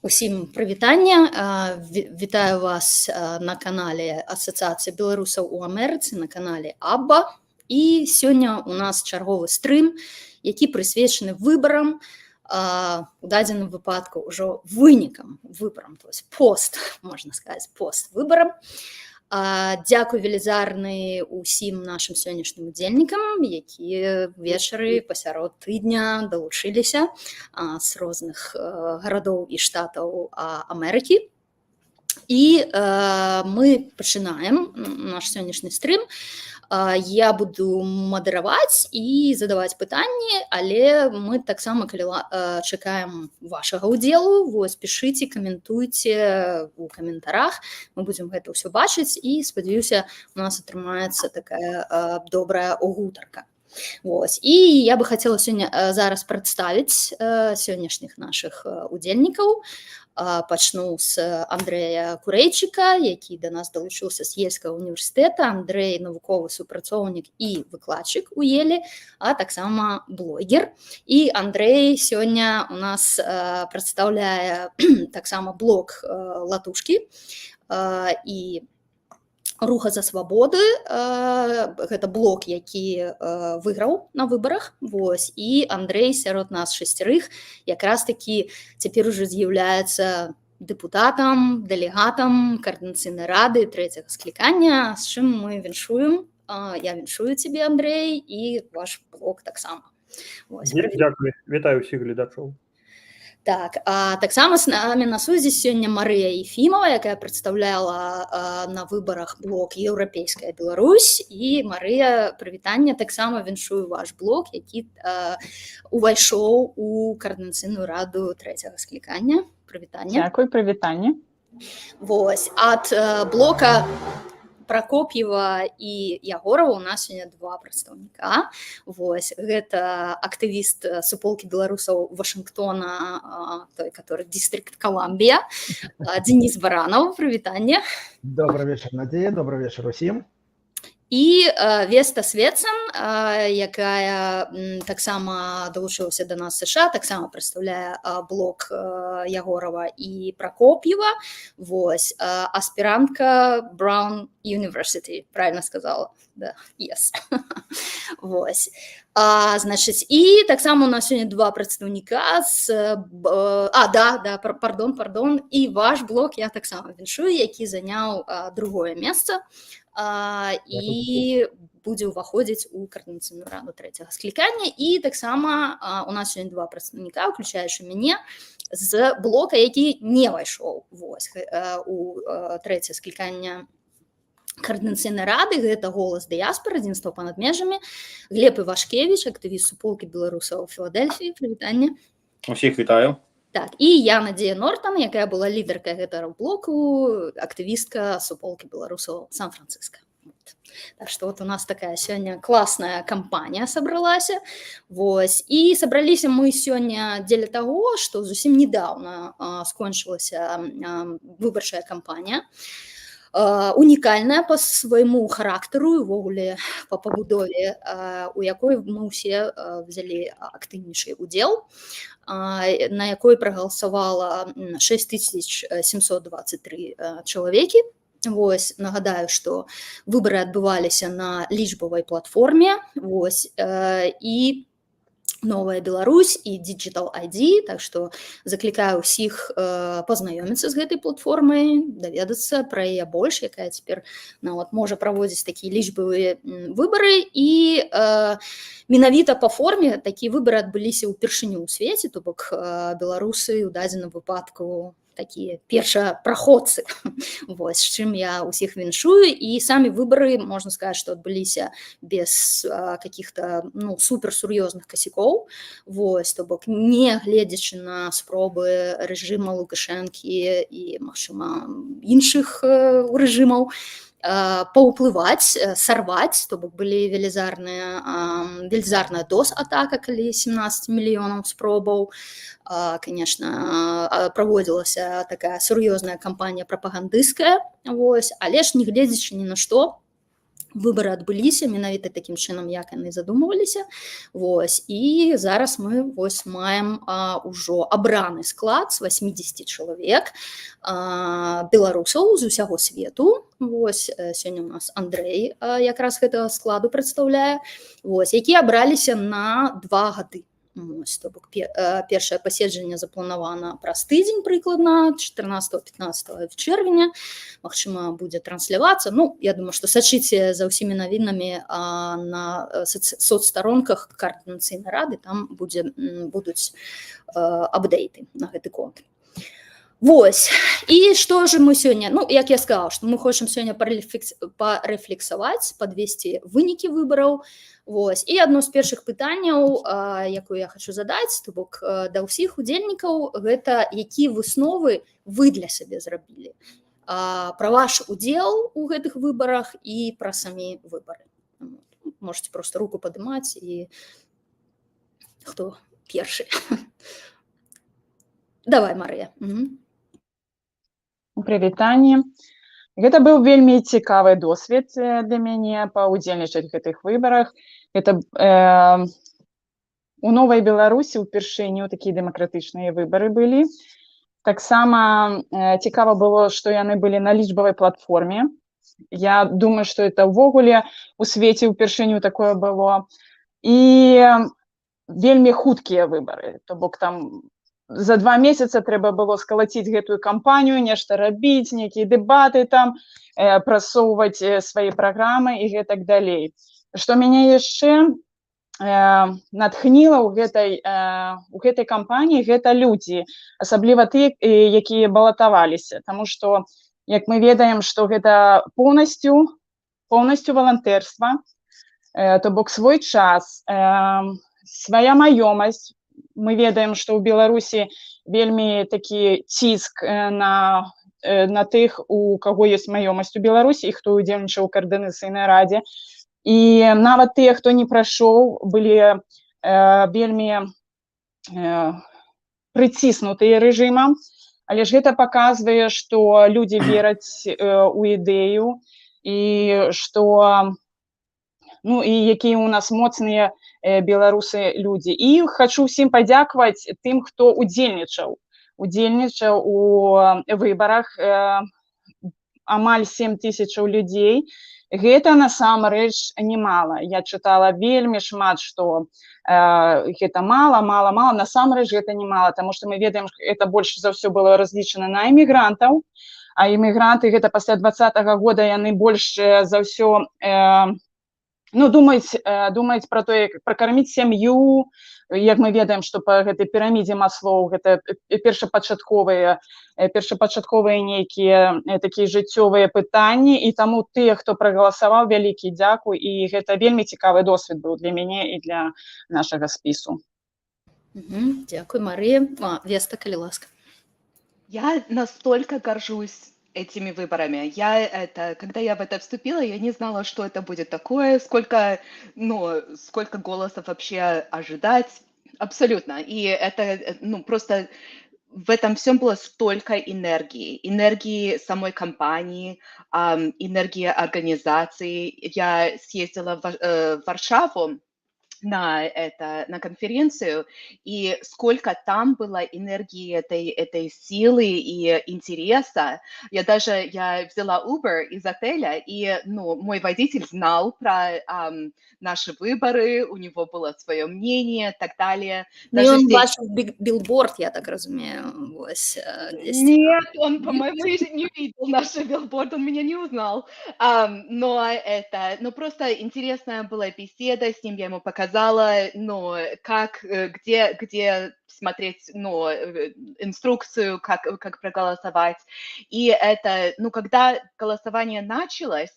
Усім прывітанне. Вітаю вас на канале Асацыяцыі беларусаў у Амерыцы, на канале Абба. І сёння у нас чарговы стрым, які прысвечаны выбарам, у дадзеным выпадку ўжо вынікам выбарам, то есть пост, можна сказаць, пост выбарам. Дзякуй велізарны ўсім нашым сённяшнім удзельнікам, якія вечары пасярод тыдня далучыліся з розных гарадоў і штатаў Амерыкі. І мы пачынаем наш сённяшні стрым. Я буду мадэраваць і задаваць пытанні, але мы таксама чакаем вашага ўдзелу. Вось, пішыце, каментуйце у каментарах. Мы будзем гэта ўсё бачыць і, спадзяюся, у нас атрымаецца такая добрая гутарка. Вось. І я бы хацела сёння зараз прадставіць сённяшніх нашых удзельнікаў. Пачну з Андрэя Курэйчыка, які да нас далучыўся з Ельскага універсітэта. Андрэй навуковы супрацоўнік і выкладчык у Елі, а таксама блогер. І Андрэй сёння у нас прадстаўляе таксама блог Латушкі і Руха за свабоды. Гэта блог, які выйграў на выбарах. Вось. І Андрэй сярод нас 6 якраз такі цяпер ужо з'яўляецца дэпутатам, дэлегатам Каардынацыйнай рады 3-го склікання, з чым мы віншуем. Я віншую цябе, Андрэй, і ваш блог таксама. Дзякуй, вітаю ўсіх гледачоў. Так, таксама з намі на сувязі сёння Марыя Ефімова, якая прадстаўляла на выбарах блог «Еўрапейская Беларусь». І, Марыя, прывітанне, таксама віншую ваш блог, які увайшоў у Каардынацыйную раду 3-го склікання. Прывітанне. Дзякуй, прывітанне. Вось, ад блока Прокоп'ева і Ягорова у нас сёння 2 прадстаўніка. Вось, гэта актывіст суполкі беларусаў Вашынгтона, той, который дистрикт Колумбия, Денис Баранов. Прывітанне. Добрый вечер, Надея. Добрый вечер усім. І Веста Светсан, якая таксама далучылася да нас з США, таксама прадстаўляе блог Ягорова і Прокоп'ева. Вось, аспірантка Brown University, правильно сказала? Да, yes. Вось. Значыць, і таксама у нас сёння 2 прадстаўніка з... пардон, і ваш блог я таксама віншую, які заняў 2-е месца. І будзе ўваходзіць у Каардынацыйную раду 3-го склікання. І таксама у нас сёння 2 прадстаўніка, уключаючы мяне, з блока, які не ўвайшоў у 3-е склікання Каардынацыйнай рады. Гэта голас дыяспары, адзінства па-над межамі. Глеб Івашкевіч, актывіст суполкі беларусаў Філадельфіі. Прывітанне. Усіх вітаю. Так, і я Надзея Нортан, якая была лідаркай гэтага блоку, актывістка суполкі беларусаў Сан-Францыска. Так што вот у нас такая сёння класная кампанія сабралася. Вось. І сабраліся мы сёння дзеля таго, што зусім недаўна скончылася выбарчая кампанія. Унікальная па свайму характару і увогуле па пабудове, у якой мы ўсе взялі актыўнейшы удзел, на якой прагаласавала 6723 чалавекі. Вось, нагадаю, што выбары адбываліся на лічбавай платформе. Вось, і Новая Беларусь і Digital ID, так што заклікаю ўсіх пазнаёміцца з гэтай платформай, даведацца пра яе больш, якая цяпер нават можа праводзіць такія лічбавыя выбары. І менавіта па форме такія выбары адбыліся ўпершыню ў свеце, то бок беларусы ў дадзеным выпадку такія першапраходцы. Вось, з чым я ўсіх віншую. І самі выбары, можна сказаць, што адбыліся без каких-то суперсур'ёзных касякоў. Вось, то бок, не гледзячы на спробы рэжыма Лукашэнкі і, магчыма, іншых рэжымаў, паўплываць, сарваць, то бок былі велізарная DOS-атака, калі 17 мільёнаў спробаў. Конечно, праводзілася такая сур'ёзная кампанія прапагандысцкая, вось, але ж не гледзячы ні на што, выбары адбыліся менавіта такім чынам, як яны задумваліся. Вось. І зараз мы вось маем ўжо абраны склад з 80 чалавек беларусаў з усяго свету. Вось. Сёння у нас Андрэй якраз гэтага складу прадстаўляе, вось, які абраліся на 2 гады. Ось, то бок першае паседжанне запланавана праз тыдзень прыкладна 14-15 чэрвеня, магчыма будзе транслявацца. Ну, я думаю, што сачыце за ўсімі навінамі на соцстаронках Каардынацыйнай рады, там будуць апдейты на гэты конт. Вось. І што ж мы сёння, ну, як я сказала, што мы хочам сёння парэфлексаваць, падвесці вынікі выбараў. Вось. І адно з першых пытанняў, якую я хочу задаць, то бок да ўсіх удзельнікаў, гэта якія высновы вы для сябе зрабілі пра ваш удзел у гэтых выбарах і пра самі выбары. Можете просто руку падымаць і хто першы. Давай, Марыя. Прывітанне. Гэта быў вельмі цікавы досвед для мяне паўдзельнічаць у гэтых выбарах. Гэта у Новай Беларусі ўпершыню такія дэмакратычныя выбары былі. Таксама цікава было, што яны былі на лічбавай платформе. Я думаю, што это ўвогуле у свеце ўпершыню такое было. І вельмі хуткія выбары. То бок там за 2 месяца трэба было скалаціць гэтую кампанію, нешта рабіць, нейкія дэбаты там, прасоўваць свае праграмы і гэтак далей. Што мяне яшчэ натхніла ў гэтай кампаніі, гэта людзі, асабліва тыя, якія балатаваліся. Таму што, як мы ведаем, што гэта поўнасцю валантэрства, то бок свой час, свая маёмасць. Мы ведаем, што ў Беларусі вельмі такі ціск на тых, у каго ёсць маёмасць у Беларусі і хто ўдзельнічаў у Каардынацыйнай радзе. І нават тыя, хто не прайшоў, былі вельмі прыціснутыя рэжымам. Але ж гэта паказвае, што людзі вераць у ідэю і што, ну, і якія ў нас моцныя беларусы людзі. І хочу ўсім падзякаваць тым, хто удзельнічаў у выбарах, амаль 7 тысячаў людзей. Гэта насамрэч немала. Я чытала вельмі шмат, што гэта мала, насамрэч гэта немала, таму што мы ведаем, это больш за ўсё было разлічана на эмігрантаў, а эмігранты гэта пасля 2020 года яны больш за ўсё думаюць пра тое, як пракарміць сям'ю. Як мы ведаем, што па гэтай пірамідзе Маслоў гэта першапачатковыя нейкія такія жыццёвыя пытанні, і таму тыя, хто прагаласаваў, вялікі дзякуй, і гэта вельмі цікавы досвед быў для мяне і для нашага спісу. Дзякуй, Марія. Веста, калі ласка. Я настолько горжусь этими выборами. Когда я в это вступила, я не знала, что это будет такое, сколько голосов вообще ожидать. Абсолютно. И это, просто в этом всем было столько энергии. Энергии самой компании, энергии организации. Я съездила в Варшаву на конференцию, и сколько там было энергии этой силы и интереса. Я взяла Uber из отеля, и мой водитель знал про наши выборы, у него было свое мнение и так далее. И он бачил билборд, я так разумею. Нет, он, по-моему, не видел наш билборд, он меня не узнал. Но просто интересная была беседа с ним, я ему показала, где смотреть, инструкцию, как проголосовать. И это, когда голосование началось,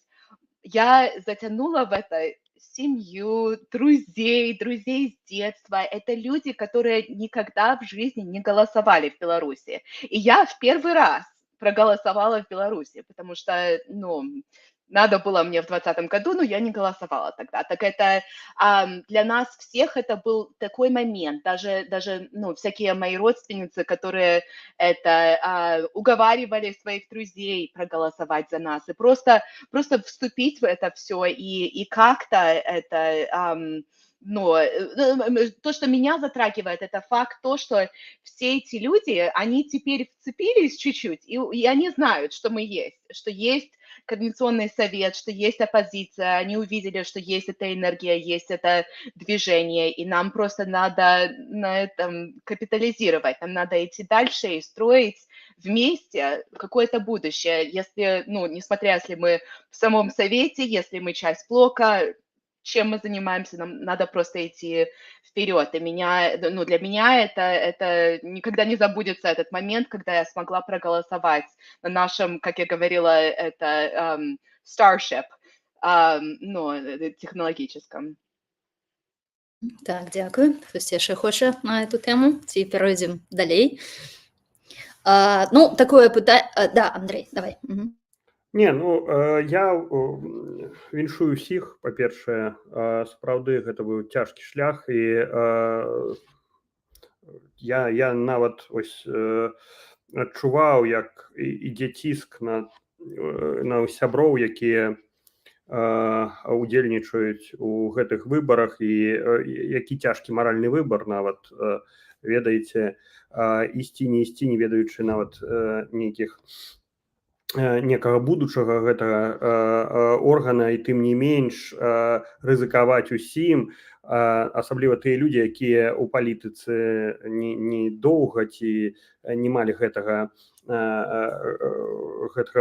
я затянула в это семью, друзей с детства. Это люди, которые никогда в жизни не голосовали в Беларуси. И я в первый раз проголосовала в Беларуси, потому что, надо было мне в 2020 году, но я не голосовала тогда. Так это для нас всех это был такой момент. Даже ну, всякие мои родственницы, которые это уговаривали своих друзей проголосовать за нас. И просто вступить в это все и как-то это... Но то, что меня затрагивает, это факт то, что все эти люди, они теперь вцепились чуть-чуть, и они знают, что мы есть, что есть Координационный совет, что есть оппозиция, они увидели, что есть эта энергия, есть это движение, и нам просто надо на этом капитализировать, нам надо идти дальше и строить вместе какое-то будущее, если, ну, несмотря, если мы в самом совете, если мы часть блока, чем мы занимаемся, нам надо просто идти вперед. И ну, для меня это никогда не забудется этот момент, когда я смогла проголосовать на нашем, как я говорила, это Starship, ну, технологическом. Так, дякую. Хтось ще хоче на цю тему? Чи перейдемо далі? Ну, такое питання... Да, Андрій, давай. Угу. Не, ну я віншую всіх, па-першае, сапраўды гэта быў цяжкі шлях, і я нават ось адчуваў, як ідзе ціск на сяброў, якія удзельнічаюць у гэтых выбарах, і які цяжкі маральны выбар нават, ведаеце, ісці, не ісці, не ведаючы нават некага будучага гэтага органа, і тым не менш рызыкаваць усім, асабліва тыя людзі, якія ў палітыцы не доўга ці не малі гэтага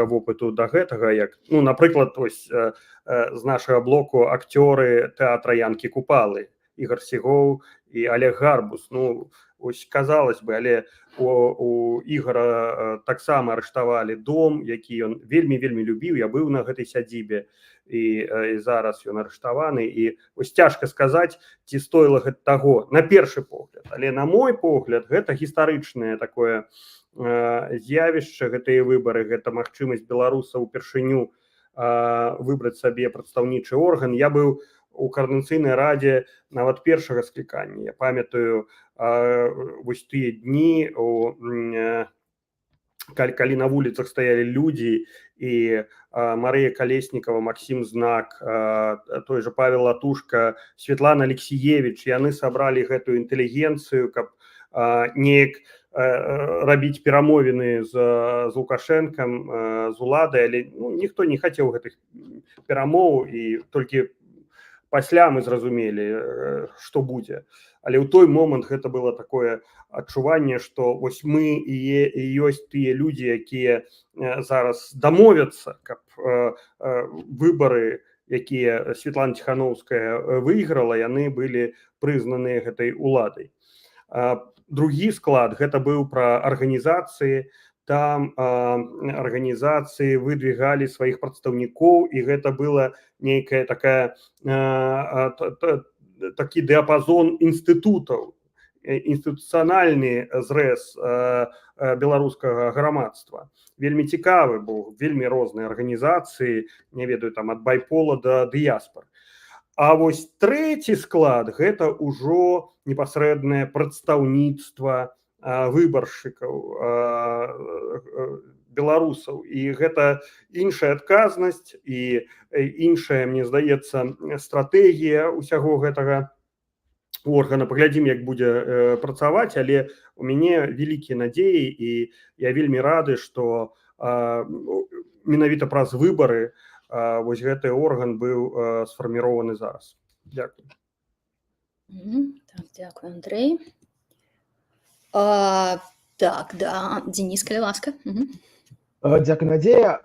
вопыту да гэтага, як, ну, напрыклад, ось з нашага блоку акцёры тэатра Янкі Купалы, Ігор Сігоў і Олег Гарбус. Ну, ось, казалось бы, але у Ігора таксама арыштавалі дом, які ён вельмі-вельмі любіў. Я быў на гэтай сядзібе, і зараз ён арыштаваны. І ось цяжка сказаць, ці стоіла гэта таго, на першы погляд. Але на мой погляд, гэта гістарычнае такое з'явішча, гэтыя выбары, гэта магчымасць беларусаў упершыню выбраць сабе прадстаўнічы орган. Я быў у Координаційнай радзе нават першага склікання. Я памятаю вось тыя дні, калі на вуліцах стаялі людзі, і Марыя Калеснікова, Максім Знак, той же Павел Латушка, Светлана Алексіевіч, яны сабралі гэтую інтэлігенцыю, каб неяк рабіць перамовіны з Лукашэнкам, з уладай, але ніхто не хацеў гэтых перамоў, і толькі пасля мы зразумелі, што будзе. Але ў той момант гэта было такое адчуванне, што вось мы і ёсць тыя людзі, якія зараз дамовяцца, каб выбары, якія Светлана Ціхановская выйграла, яны былі прызнаныя гэтай уладай. Другі склад, гэта быў пра арганізацыі. Там арганізацыі выдвигалі сваіх прадстаўнікоў, і гэта была нейкая такі дыапазон інстытутаў, інстытуцыянальны зрэз беларускага грамадства. Вельмі цікавы быў, вельмі розныя арганізацыі, не ведаю, там ад байпола да дыяспар. А вось трэці склад, гэта ўжо непасрэднае прадстаўніцтва выбаршчыкаў, беларусаў. І гэта іншая адказнасць і іншая, мне здаецца, стратэгія ўсяго гэтага органа. Паглядзім, як будзе працаваць, але у мяне вялікія надзеі, і я вельмі рады, што менавіта праз выбары вось гэты орган быў сфармірованы зараз. Дзякую. Так, дзякую, Андрей. Так, да, Денис, калі ласка. Дзякуй, Надзея.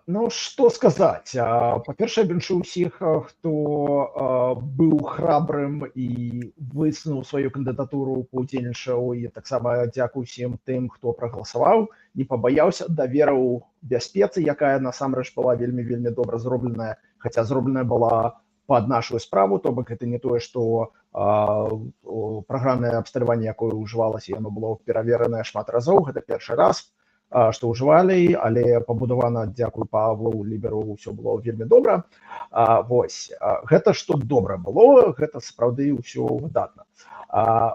Ну, што сказаць? Па-першае, віншую ўсіх, хто быў храбрым і высунуў сваю кандыдатуру, паўдзельнічаў, і таксама дзякуй усім тым, хто прагаласаваў, не пабаяўся, даверыў бяспецы, якая насамрэч была вельмі добра зробленая, хаця зробленая была пад нашу справу, то бок гэта не тое, што праграмнае абсталяванне, якое ўжывалася, яно было пераверанае шмат разоў, гэта першы раз. што ўжывалі, але пабудавана, дзякуй Павлу Ліберу, ўсё было вельмі добра. Вось, гэта што добра было, гэта сапраўды ўсё выдатна.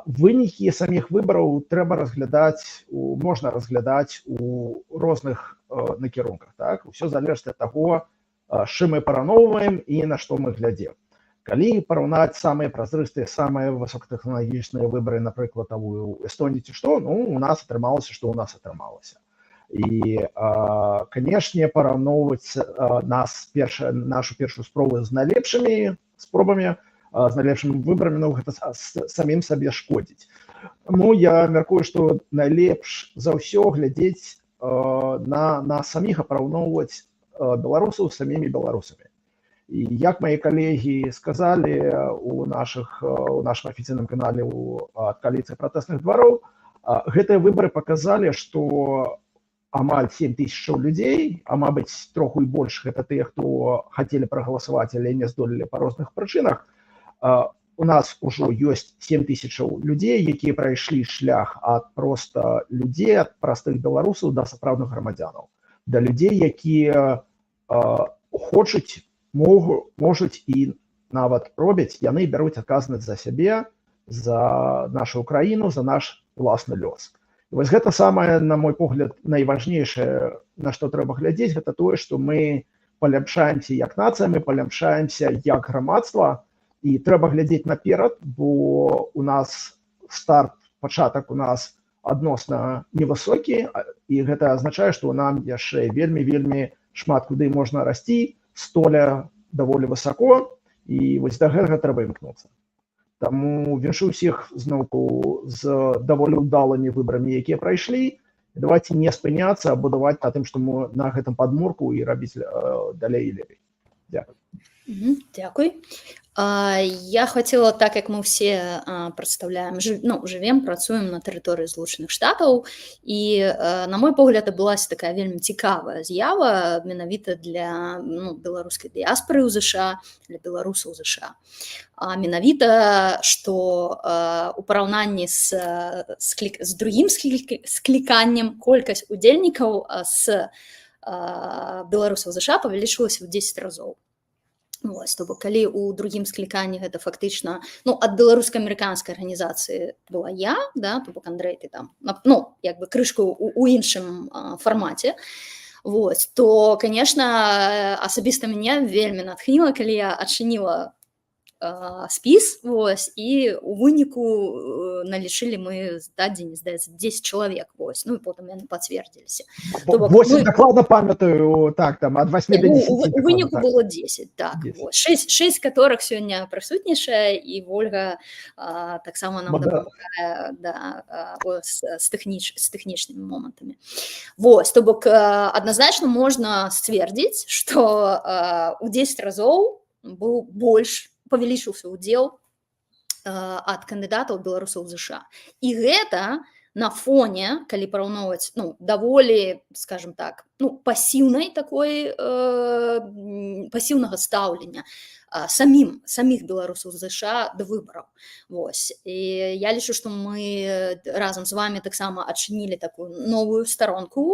Вынікі саміх выбараў трэба разглядаць, можна разглядаць у розных накірунках. Так? Усё залежыць ад таго, з чым мы параўноўваем і на што мы глядзім. Калі параўнаць самыя празрыстыя, самыя высокатэхналагічныя выбары, напрыклад, у Эстонії ці што, ну, у нас атрымалася, што ў нас атрымалася. І, канешне, параўноўваць нашу першую спробу з найлепшымі спробамі, з найлепшымі выбарамі, ну, гэта самім сабе шкодзіць. Таму я мяркую, што найлепш за ўсё глядзець на саміх, параўноўваць беларусаў з самімі беларусамі. І як мои калегі сказалі у нашым афіцыйным канале ад кааліцыі пратэсных двароў, гэтыя выбары паказалі, што амаль 7 000 людзей, а мабыць троху і больш, гэта тыя, хто хацелі прагаласаваць, але не здолелі па розных прычынах. У нас ужо ёсць 7 000 людзей, якія прайшлі шлях ад проста людзей, ад простых беларусаў да сапраўдных грамадзянаў, да людзей, якія хочуць, можуць і нават робяць, яны бяруць адказнасць за сябе, за нашу краіну, за наш уласны лёс. І вось гэта самае, на мой погляд, найважнейшае, на што трэба глядзець, гэта тое, што мы паляпшаемся як нацыя, мы паляпшаемся як грамадства, і трэба глядзець наперад, бо у нас пачатак у нас адносна невысокі, і гэта азначае, што нам яшчэ вельмі шмат куды можна расці, столя даволі высоко, і вось да гэтага трэба імкнуцца. Таму віншую ўсіх зноўку з даволі ўдалымі выбарамі, якія прайшлі. Давайте не спыняцца, а будаваць на тым, што мы на гэтым падмурку і рабіць далей і лепей. Дзякуй. Дякуй. Я хотела, так як мы все представляем, живем, працуем на тэрыторыі Злучаных Штатаў, і, на мой погляд, адбылася такая вельмі цікавая з'ява менавіта для беларускай дыяспоры ў ЗША, для беларусаў ЗША. Менавіта, што у параўнанні з другім скліканнем колькасць удзельнікаў з беларусаў ЗША павялічылася ў 10 разоў. Вось, то бок, калі у другім скліканні гэта фактычна, ад беларуска-амерыканскай арганізацыі была я, да, то бок Андрэй, ты там, як бы крышку у іншым фармаце, вось, то, конечно, асабіста мяне вельмі натхніла, калі я адчыніла спіс, вось, і у выніку налічылі мы дадзені, здаецца, 10 чалавек, вось, і потым яны пацвердзіліся. 8 дакладна памятаю, так, там, ад 8 до 10. У выніку было 10, так, 6 которых сёння прысутнічае, і Вольга таксама нам дапамагае з тэхнічнымі момантамі. Вось, то бок, адназначна можна сцвердзіць, што у 10 разоў быў больш павялічыўся ўдзел ад кандыдатаў беларусаў ЗША. І гэта на фоне, калі параўноўваць, даволі, скажем так, пасіўнай такой, пасіўнага стаўлення саміх беларусаў ЗША да выбараў. Вось. І я лічу, што мы разам з вами таксама адчынілі такую новую старонку,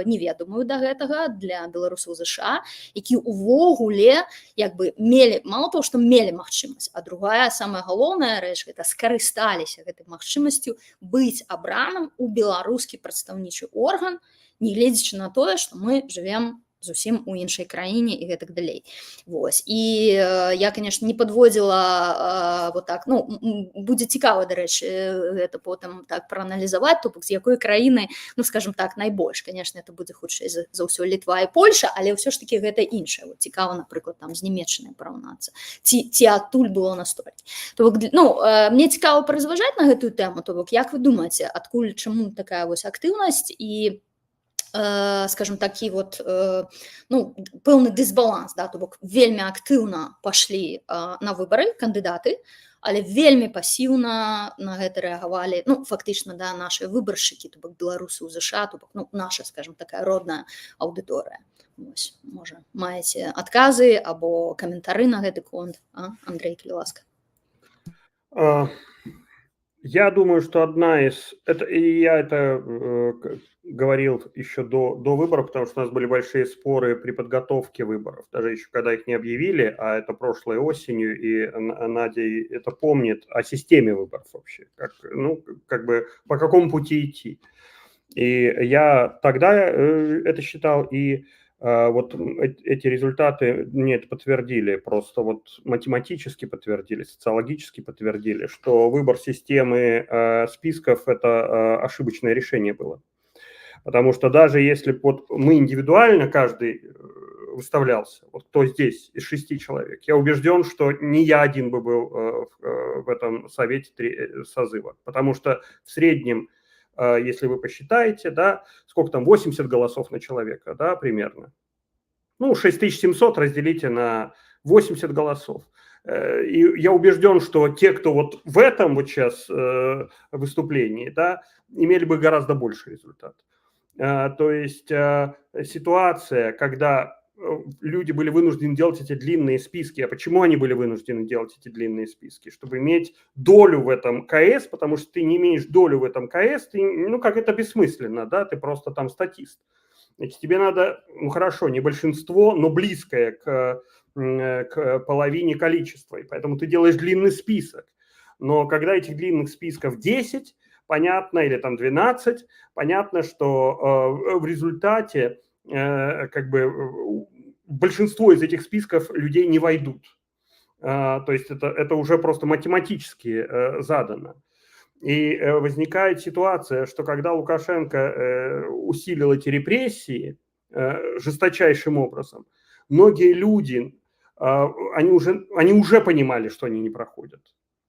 неведомую да гэтага, для беларусаў ЗША, які ўвогуле як бы мелі, мало того, што мелі магчымасць, а другая, самая галоўная рэч, гэта скарысталіся гэтай магчымасцю быць абраным у беларускі прадстаўнічы орган, нягледзячы на тое, што мы жывем зусім у іншай краіне і гэтак далей. Вось. І я, конечно, не падводзіла вот так, будзе цікава, дарэчы, гэта потым так прааналізаваць, то бок з якой краіны, скажем так, найбольш. Конечно, это будзе хутчэй за ўсё Літва і Польша, але ўсё ж такі гэта іншае. Вот цікава, напрыклад, там з Нямецчынай параўнацца. Ці адтуль было настолькі. То бок, мне цікава паразважаць на гэтую тэму, то бок, як вы думаеце, адкуль, чаму такая вось актыўнасць і скажем, такі вот, пэўны дысбаланс, да, то бок вельмі актыўна пашлі на выбары кандыдаты, але вельмі пасіўна на гэта рэагавалі, фактычна, да, нашы выбаршчыкі, то бок беларусы ў ЗША, то бок, наша, скажем, такая родная аўдыторыя. Вось, можа, маеце адказы або каментары на гэты конт, Андрэй, калі ласка. Я думаю, что одна из... я это говорил еще до выборов, потому что у нас были большие споры при подготовке выборов, даже еще когда их не объявили, а это прошлой осенью, и Надя это помнит, о системе выборов вообще, как бы по какому пути идти. И я тогда это считал, и вот эти результаты мне это подтвердили, просто вот математически подтвердили, социологически подтвердили, что выбор системы списков – это ошибочное решение было. Потому что даже если вот мы индивидуально, каждый выставлялся, вот кто здесь из 6 человек, я убежден, что не я один бы был в этом совете созыва. Потому что в среднем, если вы посчитаете, да, сколько там, 80 голосов на человека, да, примерно. Ну, 6700 разделите на 80 голосов. И я убежден, что те, кто вот в этом вот сейчас выступлении, да, имели бы гораздо больше результат. То есть ситуация, когда люди были вынуждены делать эти длинные списки. А почему они были вынуждены делать эти длинные списки? Чтобы иметь долю в этом КС, потому что ты не имеешь долю в этом КС, ты, ну, как это бессмысленно, да, ты просто там статист. Значит, тебе надо, ну, хорошо, не большинство, но близкое к половине количества, и поэтому ты делаешь длинный список. Но когда этих длинных списков 10, понятно, или там 12, понятно, что в результате как бы большинство из этих списков людей не войдут. То есть это уже просто математически задано. И возникает ситуация, что когда Лукашенко усилил эти репрессии жесточайшим образом, многие люди, они уже понимали, что они не проходят,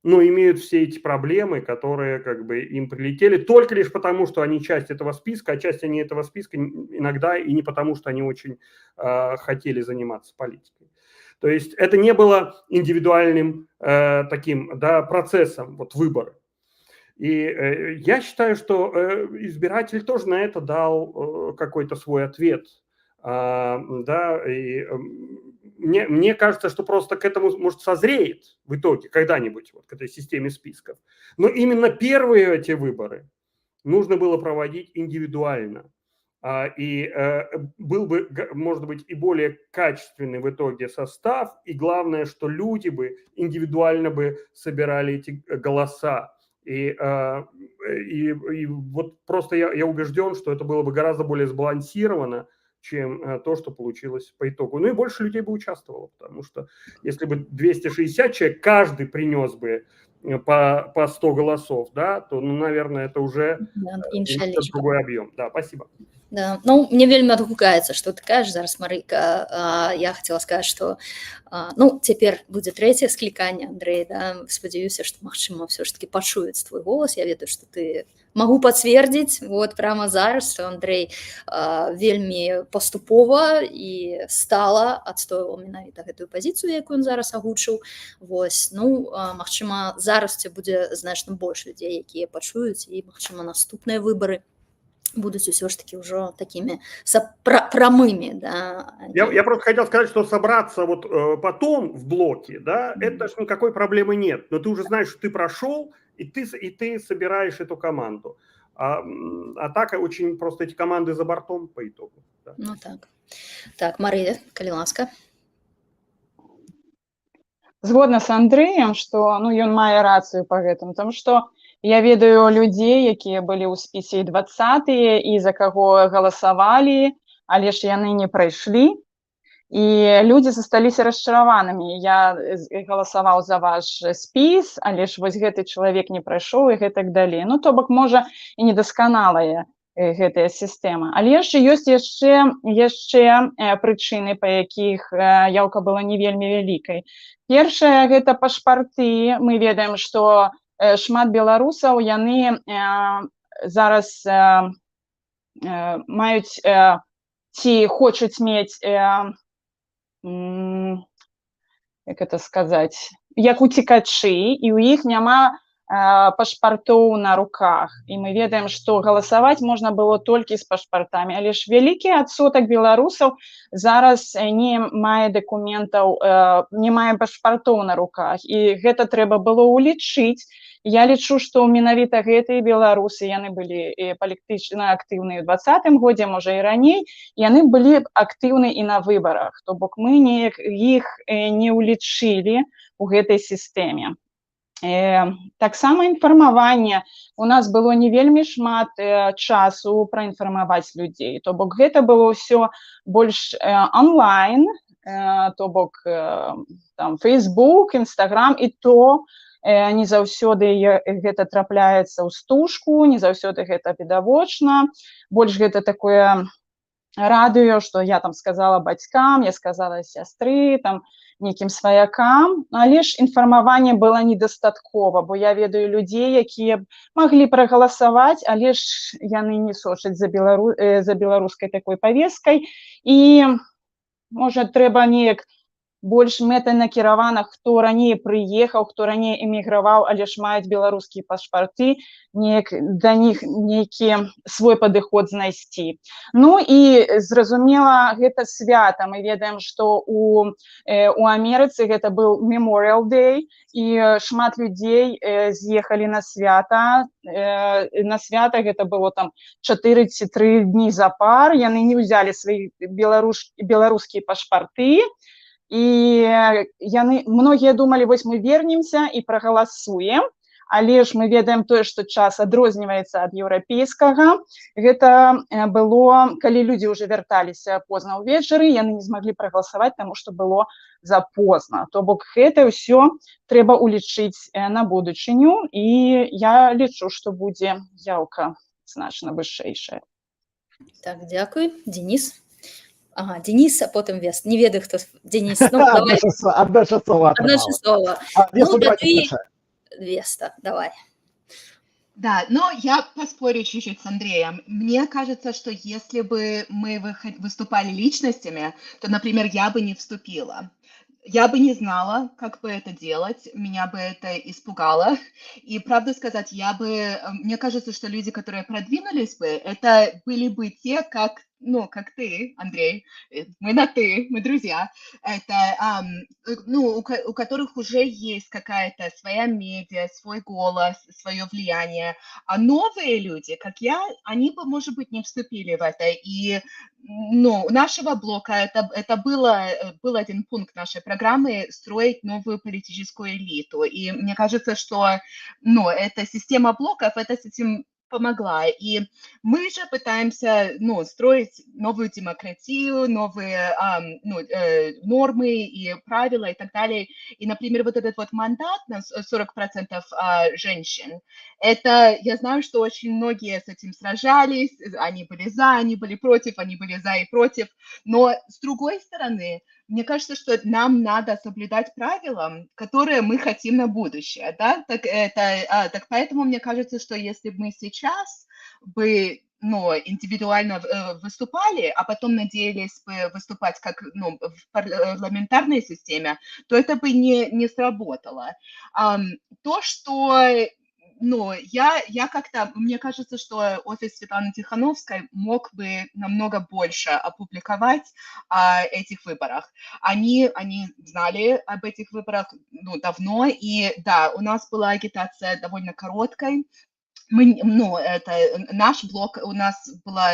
но имеют все эти проблемы, которые как бы им прилетели только лишь потому, что они часть этого списка, а часть они этого списка иногда и не потому, что они очень хотели заниматься политикой. То есть это не было индивидуальным таким, да, процессом вот, выбора. И я считаю, что избиратель тоже на это дал какой-то свой ответ. Да, и мне кажется, что просто к этому, может, созреет в итоге когда-нибудь, вот, к этой системе списков. Но именно первые эти выборы нужно было проводить индивидуально. И был бы, может быть, и более качественный в итоге состав, и главное, что люди бы индивидуально бы собирали эти голоса. И вот просто я убежден, что это было бы гораздо более сбалансировано, чем то, что получилось по итогу. Ну и больше людей бы участвовало, потому что если бы 260 человек, каждый принес бы по 100 голосов, да, то, ну, наверное, это уже другой объем. Да, спасибо. Да. Ну, мне вельмі адгукаецца, што ты кажаш зараз, Марыка. Я хацела сказаць, што ну, цяпер будзе трэцяе скліканне, Андрэй, да? Спадзяюся, што, магчыма, ўсё ж такі пачуюць твой голас. Я ведаю, што ты магу пацвердзіць вот прямо зараз, што Андрэй вельмі паступова і стала адстойваў менавіта гэтую пазіцыю, якую ён зараз агучыў. Вось, ну, магчыма, зараз будзе значна больш людзей, якія пачуюць, і, магчыма, наступныя выбары будут все ж таки уже такими прямыми, да. Я просто хотел сказать, что собраться вот потом в блоке, да, это ж никакой проблемы нет. Но ты уже знаешь, что ты прошел, и ты собираешь эту команду. А так очень просто эти команды за бортом по итогу. Да. Ну так. Так, Мария, калі ласка. Згодна з Андрэем, што ну, ён мае рацыю па гэтым, тому што я ведаю людзей, якія былі ў спісе 20-тыя і за каго галасавалі, але ж яны не прайшлі. І людзі засталіся расчараванымі. Я галасаваў за ваш спіс, але ж вось гэты чалавек не прайшоў і гэтак далей. Ну, то бок, можа, і недасканалая гэтая сістэма. Але ж ёсць яшчэ прычыны, па якіх яўка была не вельмі вялікай. Першае, гэта пашпарты. Мы ведаем, што шмат беларусаў, яны зараз маюць ці хочуць мець, як это сказаць, як уцекачы, і ў іх няма пашпартоў на руках. І мы ведаем, што галасаваць можна было толькі з пашпартамі. Але ж вялікі адсотак беларусаў зараз не мае дакументаў, не мае пашпартоў на руках. І гэта трэба было ўлічыць. Я лічу, што менавіта гэтыя беларусы, яны былі палітычна актыўныя ў 2020 годзе, можа і раней, яны былі актыўны і на выбарах. То бок мы неяк іх не ўлічылі ў гэтай сістэме. Таксама інфармаванне. У нас было не вельмі шмат часу праінфармаваць людзей. То бок гэта было ўсё больш онлайн, то бок там Facebook, Instagram, і то не заўсёды гэта трапляецца ў стужку, не заўсёды гэта відавочна. Больш гэта такое радыё, што я там сказала бацькам, я сказала сястры, там нейкім сваякам, але ж інфармаванне было недастаткова, бо я ведаю людзей, якія маглі прагаласаваць, але ж яны не сочаць за беларускай такой павесткай, і можа трэба неяк больш мэтанакіравана, хто раней прыехаў, хто раней эміграваў, але ж маюць беларускія пашпарты, неяк да них нейкі свой падыход знайсці. Ну і зразумела, гэта свята. Мы ведаем, што у Амерыцы гэта быў Memorial Day, і шмат людзей з'ехалі на свята. На свята гэта было там 4 ці 3 дні запар. Яны не ўзялі свае беларускія пашпарты, і многія думалі, вось мы вернемся і прагаласуем, але ж мы ведаем тое, што час адрозніваецца ад еўрапейскага. Гэта было, калі людзі ўжо вярталіся позна ўвечары, яны не змаглі прагаласаваць, таму што было запозна. То бок гэта ўсё трэба ўлічыць на будучыню, і я лічу, што будзе яўка значна вышэйшая. Так, дзякуй. Денис? Ага, Денис, а потым Вест. Не ведаю, хто Денис. Ну, давай. Одна часова. Ну, да ты Веста, давай. Да, но я поспорю чуть-чуть с Андреем. Мне кажется, что если бы мы выступали личностями, то, например, я бы не вступила. Я бы не знала, как бы это делать, меня бы это испугало. И, правду сказать, мне кажется, что люди, которые продвинулись бы, это были бы те, как ты, Андрей, мы на «ты», мы друзья, это, у которых уже есть какая-то своя медиа, свой голос, свое влияние. А новые люди, как я, они бы, может быть, не вступили в это. И, у нашего блока это был один пункт нашей программы — строить новую политическую элиту. И мне кажется, что, эта система блоков, это с этим помогла. И мы же пытаемся, строить новую демократию, новые нормы и правила и так далее. И, например, вот этот вот мандат на 40% женщин, это, я знаю, что очень многие с этим сражались, они были за, они были против, они были за и против. Но с другой стороны, мне кажется, что нам надо соблюдать правила, которые мы хотим на будущее, да? Так поэтому мне кажется, что если бы мы сейчас бы, индивидуально выступали, а потом надеялись бы выступать как, в парламентарной системе, то это бы не сработало. То, что я как-то, мне кажется, что офис Светланы Тихановской мог бы намного больше опубликовать о этих выборах. Они знали об этих выборах давно, и да, у нас была агитация довольно короткой. Это наш блог, у нас была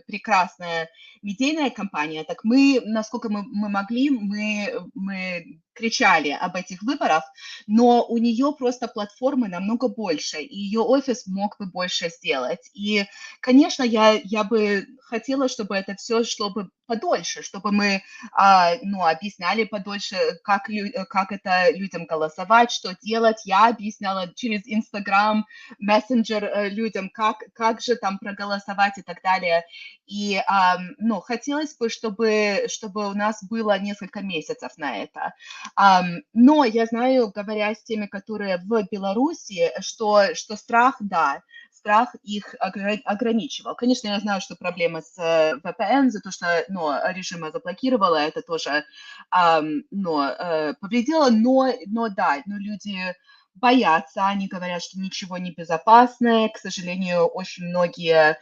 прекрасная медийная кампания, так мы, насколько мы могли, мы кричали об этих выборах, но у нее просто платформы намного больше, и ее офис мог бы больше сделать. И, конечно, я бы хотела, чтобы это все шло бы подольше, чтобы мы объясняли подольше, как это людям голосовать, что делать. Я объясняла через Instagram, мессенджер людям, как же там проголосовать и так далее. И хотелось бы, чтобы у нас было несколько месяцев на это. Но я знаю, говоря с теми, которые в Беларуси, что страх, да, страх их ограничивал. Конечно, я знаю, что проблема с VPN, за то, что режима заблокировала, это тоже повредило, но люди боятся, они говорят, что ничего не безопасно, к сожалению, очень многие,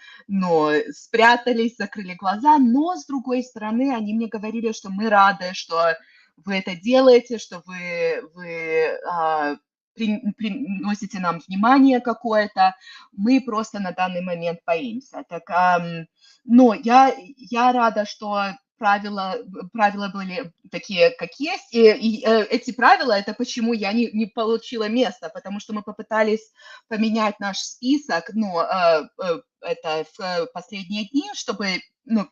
спрятались, закрыли глаза, но, с другой стороны, они мне говорили, что мы рады, что вы это делаете, что вы приносите нам внимание какое-то, мы просто на данный момент боимся. Так, но я рада, что правила были такие, как есть, и эти правила, это почему я не получила место, потому что мы попытались поменять наш список, это в последние дни, чтобы,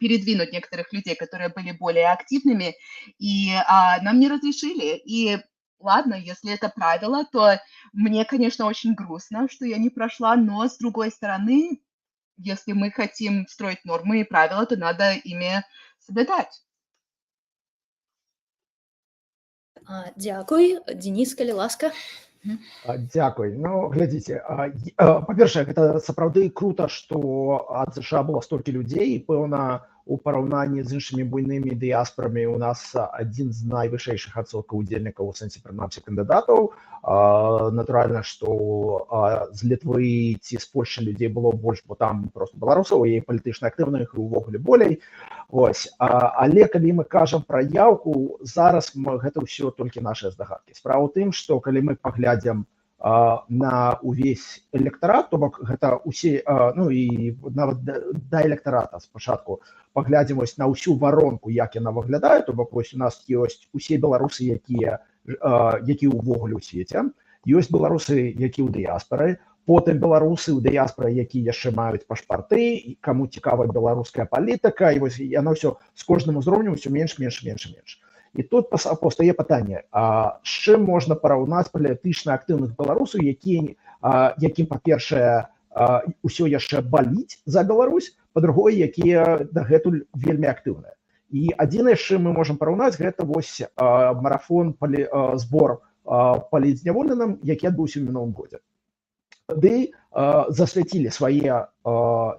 передвинуть некоторых людей, которые были более активными, и нам не разрешили, и ладно, если это правило, то мне, конечно, очень грустно, что я не прошла, но, с другой стороны, если мы хотим строить нормы и правила, то надо ими соблюдать. Дзякуй. Денис, калі ласка. Дзякуй. Ну, глядзіце, па-першае, гэта сапраўды крута, што ад ЗША было столькі людзей, і пэўна, у параўнанні з іншымі буйнымі дыяспорамі у нас адзін з найвышэйшых адсоткаў удзельнікаў у сэнсе прынамсі кандыдатаў. Натуральна, што з Літвы ці з Польшчы людзей было больш, бо там просто беларусаў і палітычна актыўных і ўвогуле болей. Вось. Але калі мы кажам пра яўку, зараз гэта ўсё толькі нашыя здагадкі. Справа ў тым, што калі мы паглядзім на увесь электарат, то бок гэта усе, і нават да электарата спачатку паглядзім на ўсю варонку, як яна выглядае, то бок вось у нас ёсць усе беларусы, якія ўвогуле ў свеце, ёсць беларусы, які ў дыяспары, потым беларусы ў дыяспары, якія яшчэ маюць пашпарты, каму цікава беларуская палітыка, і вось яно ўсё з кожным узроўнем ўсё менш. І тут пастае пытанне, з чым можна параўнаць палітычна актыўных беларусаў, якім, па-першае, усё яшчэ баліць за Беларусь, па-другое, якія дагэтуль вельмі актыўныя. І адзінае, з чым мы можам параўнаць, гэта вось марафон збор палітзняволеным, які адбыўся ў мінулым годзе. Тады засвяцілі свае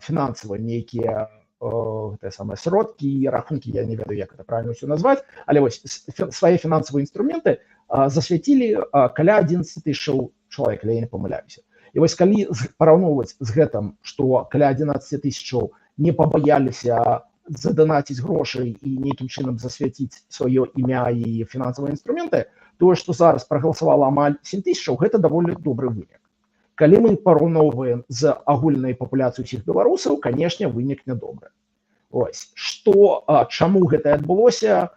фінансавыя нейкія сродкі і рахункі, я не ведаю, як это правильно ўсё назваць, але вось свае фінансавыя інструменты засвяцілі каля 11 тысячаў чалавек, калі я не памыляюся. І вось калі параўноўваць з гэтым, што каля 11 тысячаў не пабаяліся заданаціць грошай і нейкім чынам засвяціць сваё імя і фінансавыя інструменты, тое, што зараз прагаласавала амаль 7 тысячаў, гэта даволі добры вынік. Калі мы параўноўваем з агульнай папуляцыяй усіх беларусаў, канешне, вынік нядобры. Ось. Чаму гэта адбылося?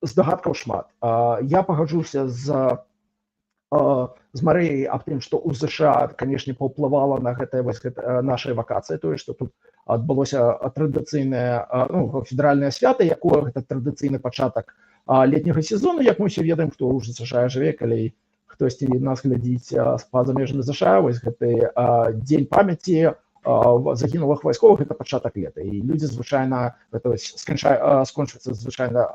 Здагадкаў шмат. Я пагаджуся з Марыяй аб тым, што ў ЗША, канешне, паўплывала на нашай вакацыі, тое, што тут адбылося традыцыйнае федэральнае свята, якое гэта традыцыйны пачатак летняга сезону, як мы ўсе ведаем, хто ў ЗША жыве, калі хтосьці нас глядзіць з-па-за межамі ЗША, вось гэты дзень памяці загінулых вайсковых, гэта пачатак лета. І людзі звычайна, скончваецца звычайна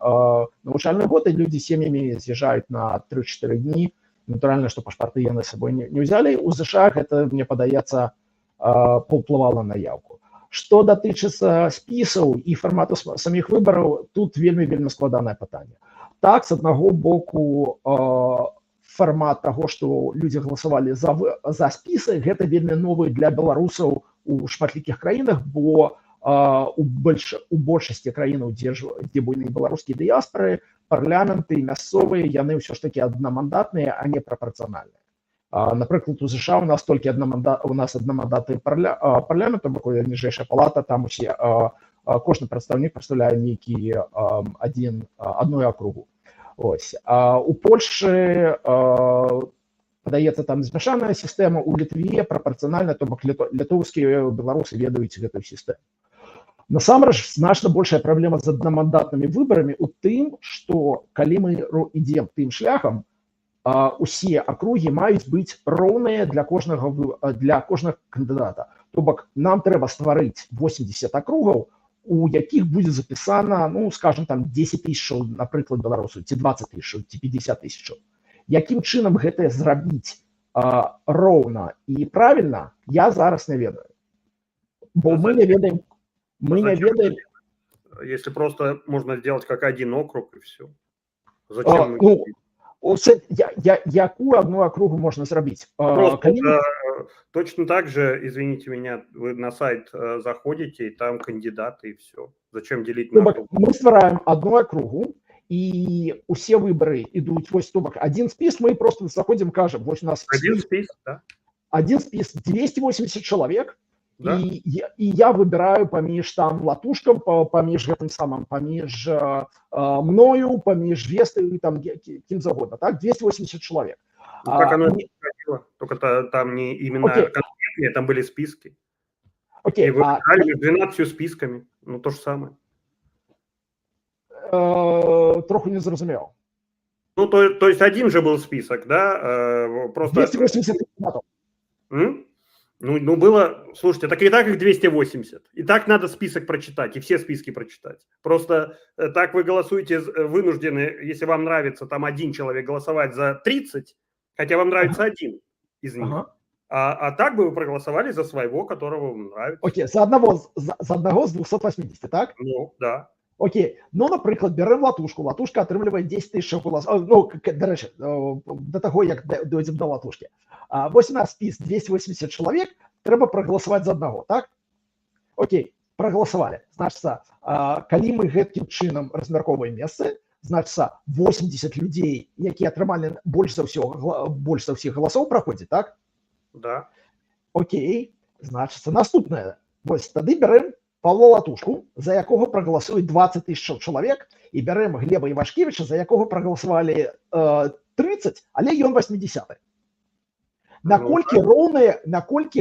навучальны год, і людзі сем'ямі з'язджаюць на 3-4 дні. Натуральна, што пашпарты яны з сабой не ўзялі. У ЗША гэта, мне падаецца, паўплывала на яўку. Што датычыцца спісаў і фармату саміх выбараў, тут вельмі складанае пытанне. Так, з аднаго боку, фармат таго, што людзі галасавалі за спісы, гэта вельмі новы для беларусаў у шматлікіх краінах, бо у большасці краінаў, дзе буйныя беларускія дыяспары, парламенты мясцовыя, яны ўсё ж такі аднамандатныя, а не прапарцыянальныя. Напрыклад, у ЗША у нас толькі аднамандатны парламент, бо ніжэйшая палата, там усе, кожны прадстаўнік прадстаўляе нейкі адную акругу. Ось. У Польшчы, падаецца, там змяшаная сістэма, у Літве прапарцыянальна, то бок літоўскія беларусы ведаюць гэтую сістэму. Насамрэч, значна большая праблема з аднамандатнымі выбарамі ў тым, што калі мы ідзем тым шляхам, усе акругі маюць быць роўныя для кожнага кандыдата. То бок нам трэба стварыць 80 акругаў, у якіх будзе запісана, скажем, там 10 тысячаў, напрыклад, беларусаў, ці 20 тысячаў, ці 50 тысячаў. Якім чынам гэта зрабіць роўна і правільна, я зараз не ведаю. Бо мы не ведаем. Если просто можно сделать как один округ и все. Зачем? Якую одну округу можно зрабіць? Просто точно так же, извините меня, вы на сайт заходите, и там кандидаты, и все. Зачем делить на округу? Мы ствараем одну округу, и усе выборы идут, вось то бок, один спіс, мы просто заходим, кажем, вось у нас Один спис, да? один спіс 280 человек, Да. и я выбираю паміж там латушкам, паміж гэтым самым, паміж мною, паміж Вестою и там кем загодно, так, 280 человек. Ну, как оно не происходило, только там не имена конкретные, там были списки. Окей. И вы выбирали между 12 списками, ну то же самое. Троху не зрозумел. Ну, то есть один же был список, да? Просто... 280 кандидатов. Ну, было... Слушайте, так и так их 280. И так надо список прочитать, и все списки прочитать. Просто так вы голосуете вынуждены, если вам нравится там один человек, голосовать за 30, хотя вам нравится один из них. А так бы вы проголосовали за своего, которого вам нравится. Окей, за одного з 280, так? Ну, да. Окей, ну, наприклад, беремо латушку. Латушка отримує 10 тисяч голосів. Ну, до речі, до того, як дойдемо до латушки. Ось у нас спіс 280 чоловік, треба проголосувати за одного, так? Окей, проголосували. Значиться, коли ми гэткім чынам размяркоўваем месцы, значится 80 людей, які атрымалі больш за ўсіх галасоў, праходзяць, так? Да. Окей, значится, наступнае. Вось тады берем Павла Латушку, за якого проголосує 20 тисяч чоловік, і беремо Глеба Івашкевича, за якого проголосували 30, але ён 80-й. Наколькі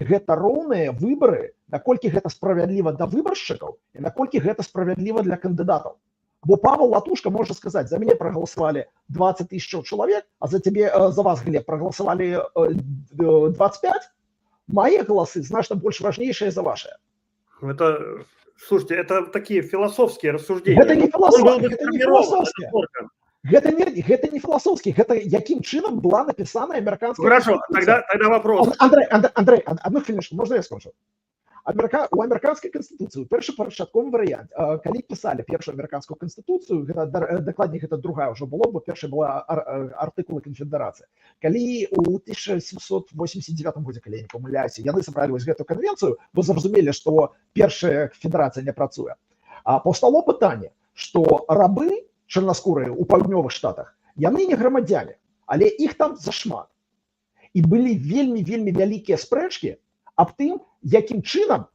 гэта роўныя выборы, наколькі гэта справядліва для выбаршчыкаў і наколькі гэта справядліва для кандыдатаў. Бо Павел Латушка можа сказаць, за мяне проголосовали 20 тысяч чоловік, а за вас, Глеб, проголосовали 25, мои голосы значно больше важнейшие за ваши. Это, слушайте, это такие философские рассуждения. Это не философские. Гэта не философские. Гэта яким чином была написана американская Хорошо, тогда вопрос. Андрей, одну хвилиночку, можно я скажу? У американской конституции, у першапачатковым вариант, калі писали першую американскую конституцию, докладней гэта другая уже была, бо першая была артыкулы конфедерации. Калі у 1789 годзе, калі я не помыляюсь, яны собрали вось гэту конвенцию, вы зразумелі, что першая федерация не працуе. Паўстало пытанне, что рабы чорнаскурыя у паўднёвых штатах, яны не грамадзяне, але іх там зашмат. І былі вельмі вялікія спрэчкі аб тым, якім чынам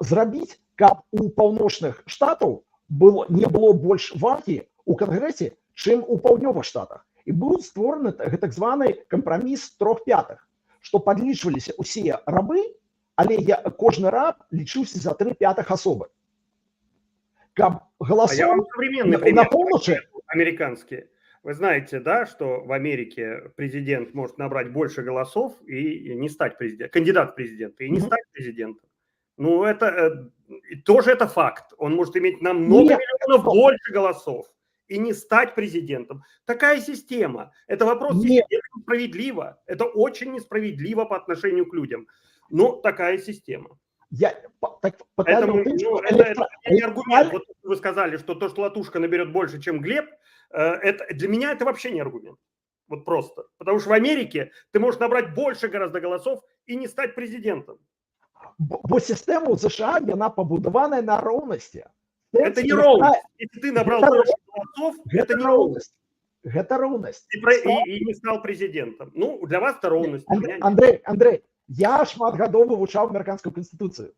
зрабіць, каб у паўночных штатаў не было больш варті у кангрэсе, чым у паўднёвых штатах. І быў створаны так званы кампраміс 3/5, што падлічваліся ўсе рабы, але кожны раб лічыўся за 3/5 асобы. Каб галасоў на поўначы американские. Вы знаете, да, что в Америке президент может набрать больше голосов и не стать президентом, кандидат в президенты, и не стать президентом. Ну, это тоже это факт. Он может иметь намного миллионов больше голосов и не стать президентом. Такая система. Это вопрос несправедливо. Это очень несправедливо по отношению к людям. Но такая система. Поэтому это не аргумент. Вот вы сказали, что то, что Латушка наберет больше, чем Глеб, для меня это вообще не аргумент. Вот просто. Потому что в Америке ты можешь набрать больше гораздо голосов и не стать президентом. Бо система у США, она побудована на ровности. Это не ровность. Если ты набрал больше голосов, это не ровность. Это ровность. И не стал президентом. Ну, для вас это ровность. Андрей, я шмат гадоў вывучаў американскую конституцию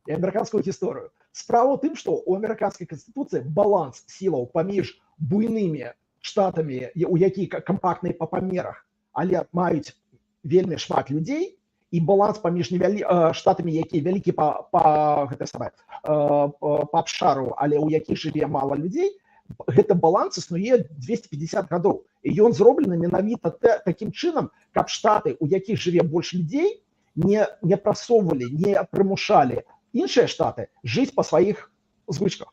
и американскую историю. Справа ў тым, што у американской конституции баланс сілаў паміж буйнымі штатамі, у якія кампактныя па памерах, але маюць вельмі шмат людзей, і баланс паміж штатамі, якія вялікі па абшару, але ў якіх жыве мала людзей, гэты баланс існуе 250 гадоў. І ён зроблены менавіта такім чынам, каб штаты, у якіх жыве больш людзей, не прасоўвалі, не прымушалі іншыя штаты жыць па сваіх звычках.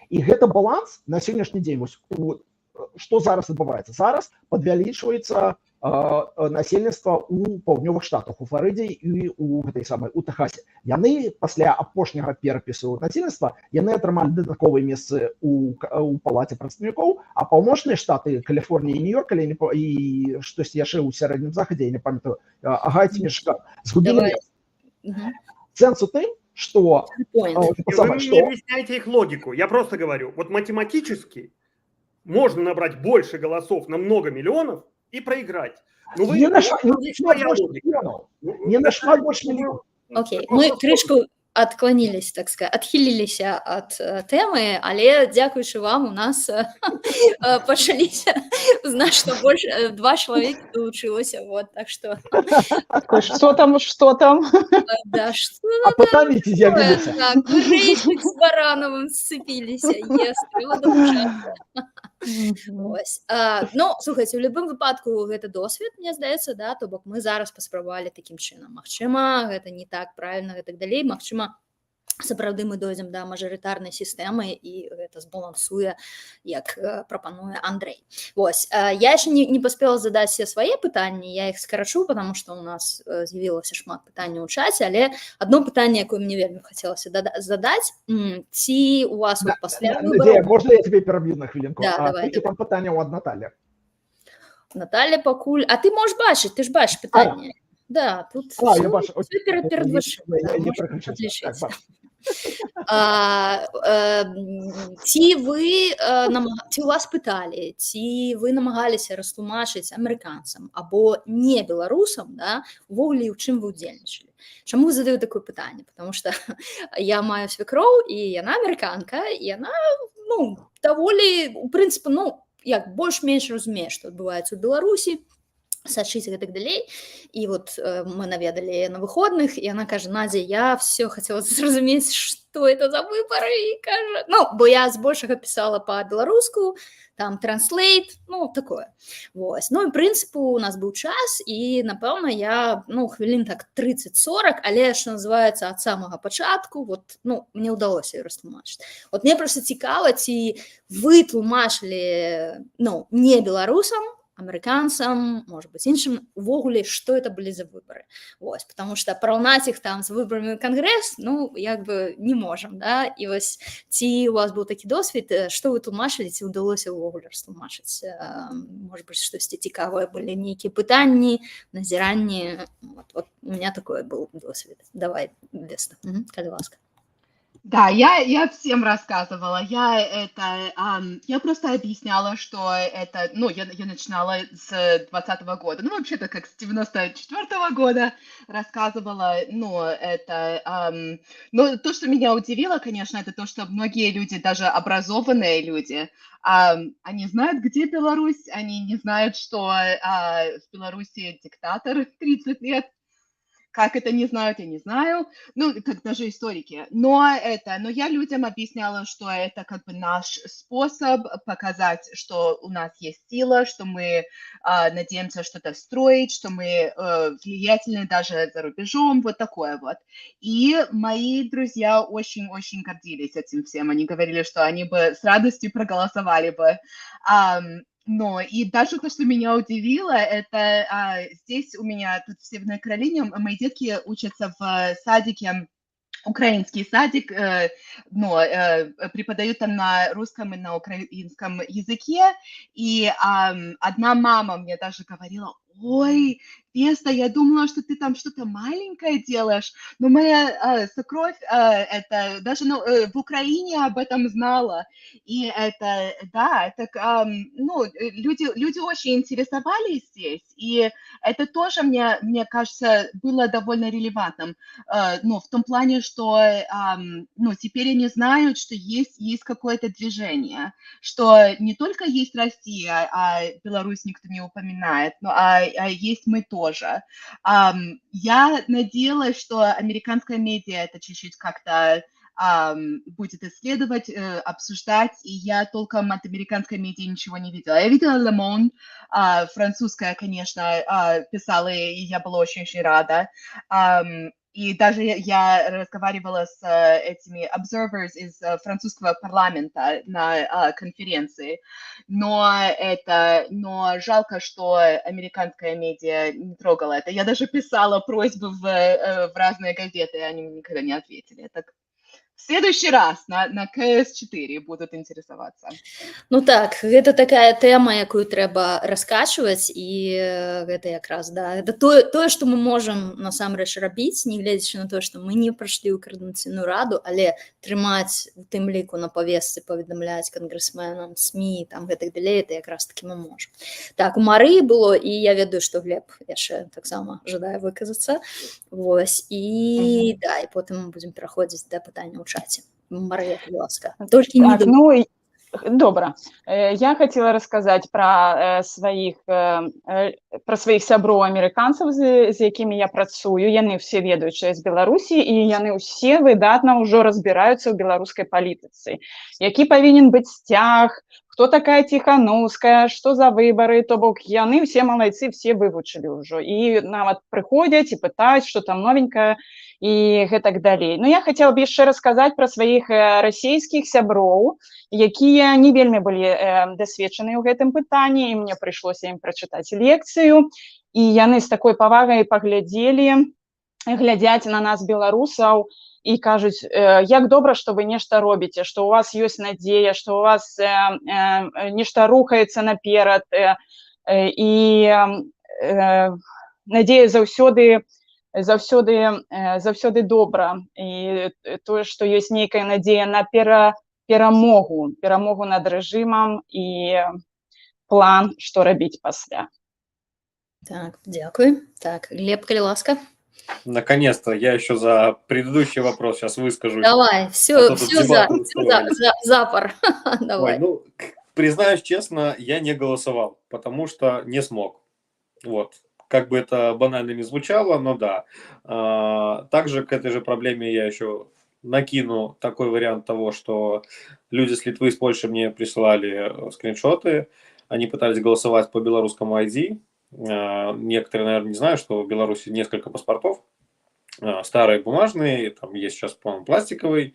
І гэта баланс на сённяшні дзень. Што зараз адбываецца? Зараз падвялічваецца насельніцтва ў паўднёвых штатах, у Флорыдзе і у Тэхасе. Яны пасля апошняга перапісу насельніцтва яны атрымалі дадатковыя месцы ў палаце прадстаўнікоў, а паўночныя штаты Каліфорнія і Нью-Йорк і штосьці яшчэ ў сярэднім захадзе, я не памятаю, Агайо ці Мічыган, згубілі месцы. Сэнс у тым, что... Вы мне не объясняете их логику. Я просто говорю, вот математически можно набрать больше голосов на много миллионов и проиграть. Не на шаг больше миллионов. Окей, мы крышку отклонились, так сказать, отхилились от темы, але дзякуючы вам у нас пачаліся значна больш 2 чалавекі долучылася, вот, так что Что там? да, что А пытанні ці з'явіліся? так, курейчик с Барановым сцепіліся, трэба долучацца. Ось. Ну, слухайте, у любым выпадку гэта досвед, мне здаецца, да, то бок мы зараз паспрабавалі такім чынам. Магчыма, гэта не так правільна і так далей, магчыма, сапраўды мы дойдзем да мажарытарнай сістэмы і гэта збалансуе, як прапануе Андрэй. Вось. Я яшчэ не паспела задаць все свае пытанні, я іх скарачу, потому што у нас з'явілася шмат пытанняў у чаце, але адно пытанне, якое мне вельмі хацелася задаць, ці у вас вот пасля выбараў... Можна я тебе пераб'ю на хвілінку? Да, давай. Там пытанняў ад Наталі. Наталя пакуль... А ты можаш бачыць, ты ж бачыш пытанне. Да, тут я бачу. все перед вышивкой. Ці у вас пыталі, ці вы намагаліся растлумачыць амерыканцам або не беларусам, да, увогуле, у чым вы удзельнічалі? Чаму задаю такое пытанне? Потому что я маю свекроў, і яна амерыканка, і яна, ну, даволі, у прынцыпе, ну, як больш-менш разумее, што адбываецца ў Беларусі, сачыць і так далей. І вот мы наведалі на выходных, і яна кажа: Надя, я все хотела зразумець, што это за выборы, і кажа, ну, бо я збольшага пісала па-беларуску, там транслейт, ну, такое. Вось. Ну, і, прынцыпу, у нас быў час, і, напэўна, я, ну, хвілін так 30-40, але, што называецца, ад самага пачатку, вот, ну, мне ўдалося растлумачыць. Вот мне проста цікава, ці вы тлумачылі, ну, не беларусам, американцам, может быть, іншим, увогуле, что это были за выборы. Вось, потому что пораўнаць их там с выборами в Конгресс, ну, як бы не можем, да, и вось, ці у вас был такі досвід, что вы тлумачылі, ці ўдалося увогуле растлумачыць? Может быть, штосьці цікавае былі, нейкія пытанні, назіранні, вот у меня такой был досвід. Давай, Веста, калі ласка. Да, я всем рассказывала. Я просто объясняла, что это, ну, я начинала с 2020 года, ну, вообще-то как с 94 года рассказывала, но это, но то, что меня удивило, конечно, это то, что многие люди, даже образованные люди, они знают, где Беларусь, они не знают, что в Беларуси диктатор 30 лет. Как это не знают, я не знаю, ну, как даже историки. Но я людям объясняла, что это как бы наш способ показать, что у нас есть сила, что мы надеемся что-то строить, что мы влиятельны даже за рубежом, вот такое вот. И мои друзья очень-очень гордились этим всем. Они говорили, что они бы с радостью проголосовали бы. Но и даже то, что меня удивило, это здесь у меня тут в Северной Каролине мои детки учатся в садике, украинский садик, но преподают там на русском и на украинском языке, и одна мама мне даже говорила: ой, Веста, я думала, что ты там что-то маленькое делаешь, но моя свекровь это даже в Украине об этом знала, и это, да, это, ну, люди очень интересовались здесь, и это тоже, мне кажется, было довольно релевантным, ну, в том плане, что, ну, теперь они знают, что есть какое-то движение, что не только есть Россия, а Беларусь никто не упоминает, но есть мы тоже. Я надеялась, что американская медиа это чуть-чуть как-то будет исследовать, обсуждать, и я толком от американской медиа ничего не видела. Я видела Le Monde, французская, конечно, писала, и я была очень-очень рада. И даже я разговаривала с этими observers из французского парламента на конференции, но жалко, что американская медиа не трогала это. Я даже писала просьбы в разные газеты, и они мне никогда не ответили. Так, в следующий раз на КС4 будут интересоваться. Ну так, гэта такая тэма, якую трэба раскачваць, і гэта якраз да это тое, што мы можам насамрэч рабіць, нягледзячы на тое, што мы не прайшлі ў каардынацыйную раду, але трымаць у тым ліку на павесцы, паведамляць кангрэсменам, СМІ, там гэтак далей, это якраз такі мы можам. Так, у Марыі было, і я ведаю, што Глеб яшчэ таксама жадае выказацца. Вось, і да, і потым мы будзем пераходзіць да пытання ў чаце. Марыя, будь ласка, толькі не Так, ну, добра. Я хотела рассказать про своих сяброў амерыканцаў, з якімі я працую. Яны все ведаюць, што я з Беларусі, і яны ўсе выдатна ўжо разбіраюцца ў беларускай палітыцы. Які павінен быць сцяг, хто такая Ціханаўская, што за выбары, то бок яны ўсе малайцы, все вывучылі ўжо. І нават прыходзяць і пытаюць, што там новенькае, і гэтак далей. Но я хотела бы яшчэ расказаць пра сваіх расійскіх сяброў, якія не вельмі былі дасведчаны ў гэтым пытанні, і мне прыйшлося ім прачытаць лекцыю, і яны з такой павагай паглядзелі, глядзяць на нас, беларусаў, і кажуць, як добра, што вы нешта робіце, што ў вас ёсць надзея, што ў вас нешта рухаецца наперад, і надзея заўсёды добра, і тое, што ёсць нейкая надзея на перамогу над рэжымам і план, што рабіць пасля. Так, дзякуй. Так, Глеб, калі ласка. Наконец-то, я еще за предыдущий вопрос сейчас выскажусь. Давай, все запор. Давай. Ой, ну, признаюсь честно, я не голосовал, потому что не смог. Вот. Как бы это банально не звучало, но да. Также к этой же проблеме я еще накину такой вариант того, что люди с Литвы и с Польши мне присылали скриншоты. Они пытались голосовать по белорусскому ID. Некоторые, наверное, не знают, что в Беларуси несколько паспортов. Старые бумажные, там есть сейчас, по-моему, пластиковый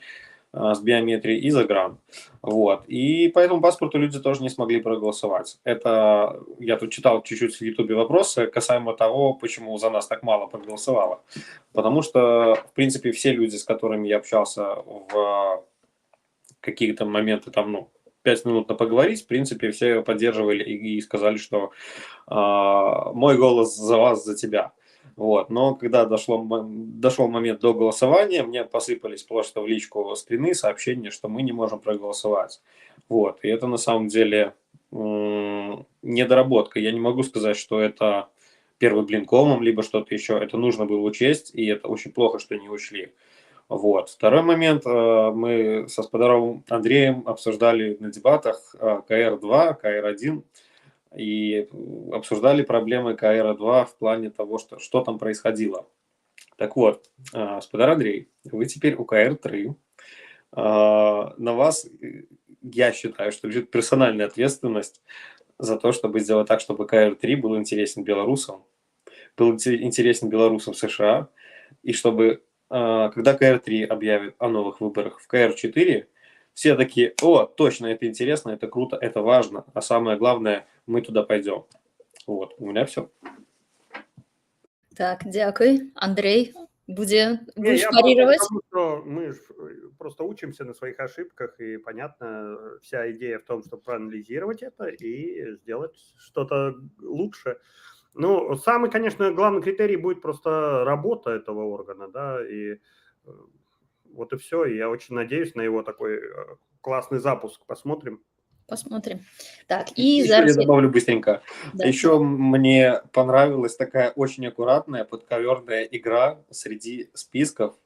с биометрией и загран. Вот. И по этому паспорту люди тоже не смогли проголосовать. Это я тут читал чуть-чуть в Ютубе вопросы касаемо того, почему за нас так мало проголосовало. Потому что, в принципе, все люди, с которыми я общался в какие-то моменты, там, 5 минут на поговорить, в принципе, все поддерживали и сказали, что мой голос за вас, за тебя. Вот. Но когда дошел момент до голосования, мне посыпались просто в личку скрины, сообщения, что мы не можем проголосовать. Вот. И это на самом деле недоработка. Я не могу сказать, что это первый блин комом, либо что-то еще. Это нужно было учесть, и это очень плохо, что не учли. Вот. Второй момент. Мы со Сподаровым Андреем обсуждали на дебатах КР-2, КР-1 и обсуждали проблемы КР-2 в плане того, что там происходило. Так вот, Спадар Андрей, вы теперь у КР-3. На вас, я считаю, что лежит персональная ответственность за то, чтобы сделать так, чтобы КР-3 был интересен белорусам, был интересен белорусам США, и чтобы когда КР-3 объявит о новых выборах в КР-4, все такие: о, точно, это интересно, это круто, это важно, а самое главное, мы туда пойдем. Вот, у меня все. Так, дякую. Андрей, будешь Я парировать? потому что мы просто учимся на своих ошибках, и, понятно, вся идея в том, чтобы проанализировать это и сделать что-то лучше. Ну, самый, конечно, главный критерий будет просто работа этого органа, да, и вот и все. И я очень надеюсь на его такой классный запуск. Посмотрим. Посмотрим. Так, и еще зараз... я добавлю быстренько. Да. Еще мне понравилась такая очень аккуратная подковерная игра среди списков.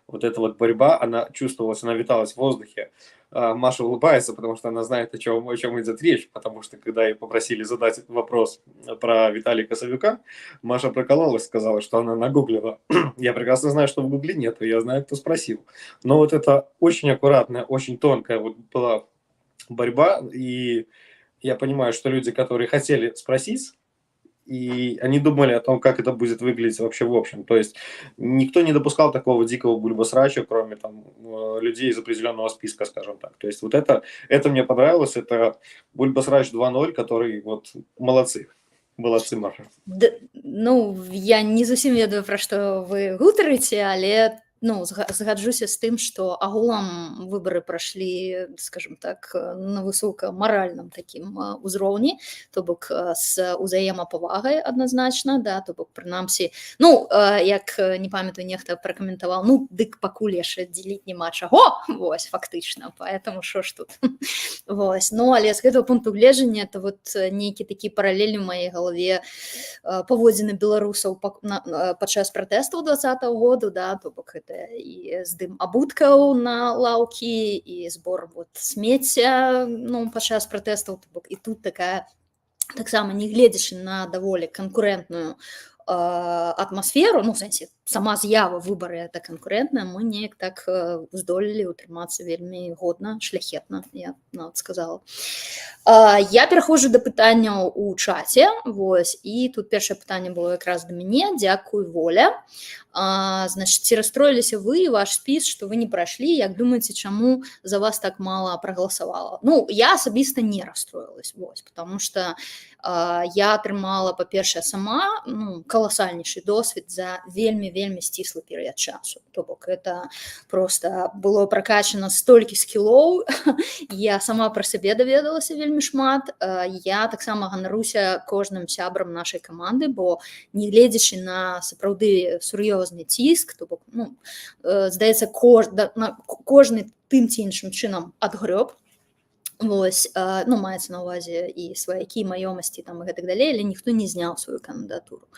Вот эта вот борьба, она чувствовалась, она виталась в воздухе. Маша улыбается, потому что она знает, о чем идет речь, потому что когда ей попросили задать вопрос про Виталия Косовюка, Маша прокололась, сказала, что она нагуглила. Я прекрасно знаю, что в Гугле нет, и я знаю, кто спросил. Но вот это очень аккуратная, очень тонкая вот была борьба, и я понимаю, что люди, которые хотели спросить, и они думали о том, как это будет выглядеть вообще в общем. То есть никто не допускал такого дикого бульбасрача, кроме там людей из определенного списка, скажем так. То есть вот это мне понравилось, это бульбасрач 2.0, который вот молодцы. Молодцы, Маша. Ну, я не зусім ведаю, пра што вы гутарыце, але ну, згаджуся з тым, што агулам выбары прашлі, скажем так, на высокамаральным такім узроўні, то бок з узаемапавагай адназначна, да, то бок прынамсі, ну, як не памятаю, нехта пракаментаваў, ну, дык пакуль яшчэ дзеліць няма чаго, вось, фактычна, поэтому што ж тут. Вось, ну, але з гэтага пункту гледжання, то вот нейкі такі паралелі ў маёй галаве паводзіны беларусаў падчас пратэстаў 2020 году, да, то бок гэта і здым абуткаў на лаўкі, і збор вот смецця, ну, падчас пратэстаў, то бок і тут таксама, не гледзячы на даволі канкурэнтную атмасферу, ну, в сэнсе, сама з'ява выбары это канкурэнтная, мы неяк так здолелі ўтрымацца вельмі годна, шляхетна, я нават сказала. Я пераходжу да пытанняў у чаце, вось, і тут першае пытанне было якраз да мяне, дзякуй, Воля. Значит, ці расстроіліся вы і ваш спіс, што вы не прайшлі, як думаеце, чаму за вас так мала прагаласавала? Ну, я асабіста не расстроілась, вось, потому что я атрымала, па-першае, сама, ну, каласальнейшы досвед за вельмі сціслы перыяд часу. То бок это просто было пракачана столькі скілоў, я сама пра сябе даведалася вельмі шмат, я таксама ганаруся кожным сябрам нашай каманды, бо не гледзячы на сапраўды сур'ёзны ціск, то бок, ну, здаецца, кожны тым ці іншым чынам адгрёб, вось, ну, маецца на ўвазе і сваякі, маёмасці там і гэтак далей, але ніхто не зняў сваю кандыдатуру.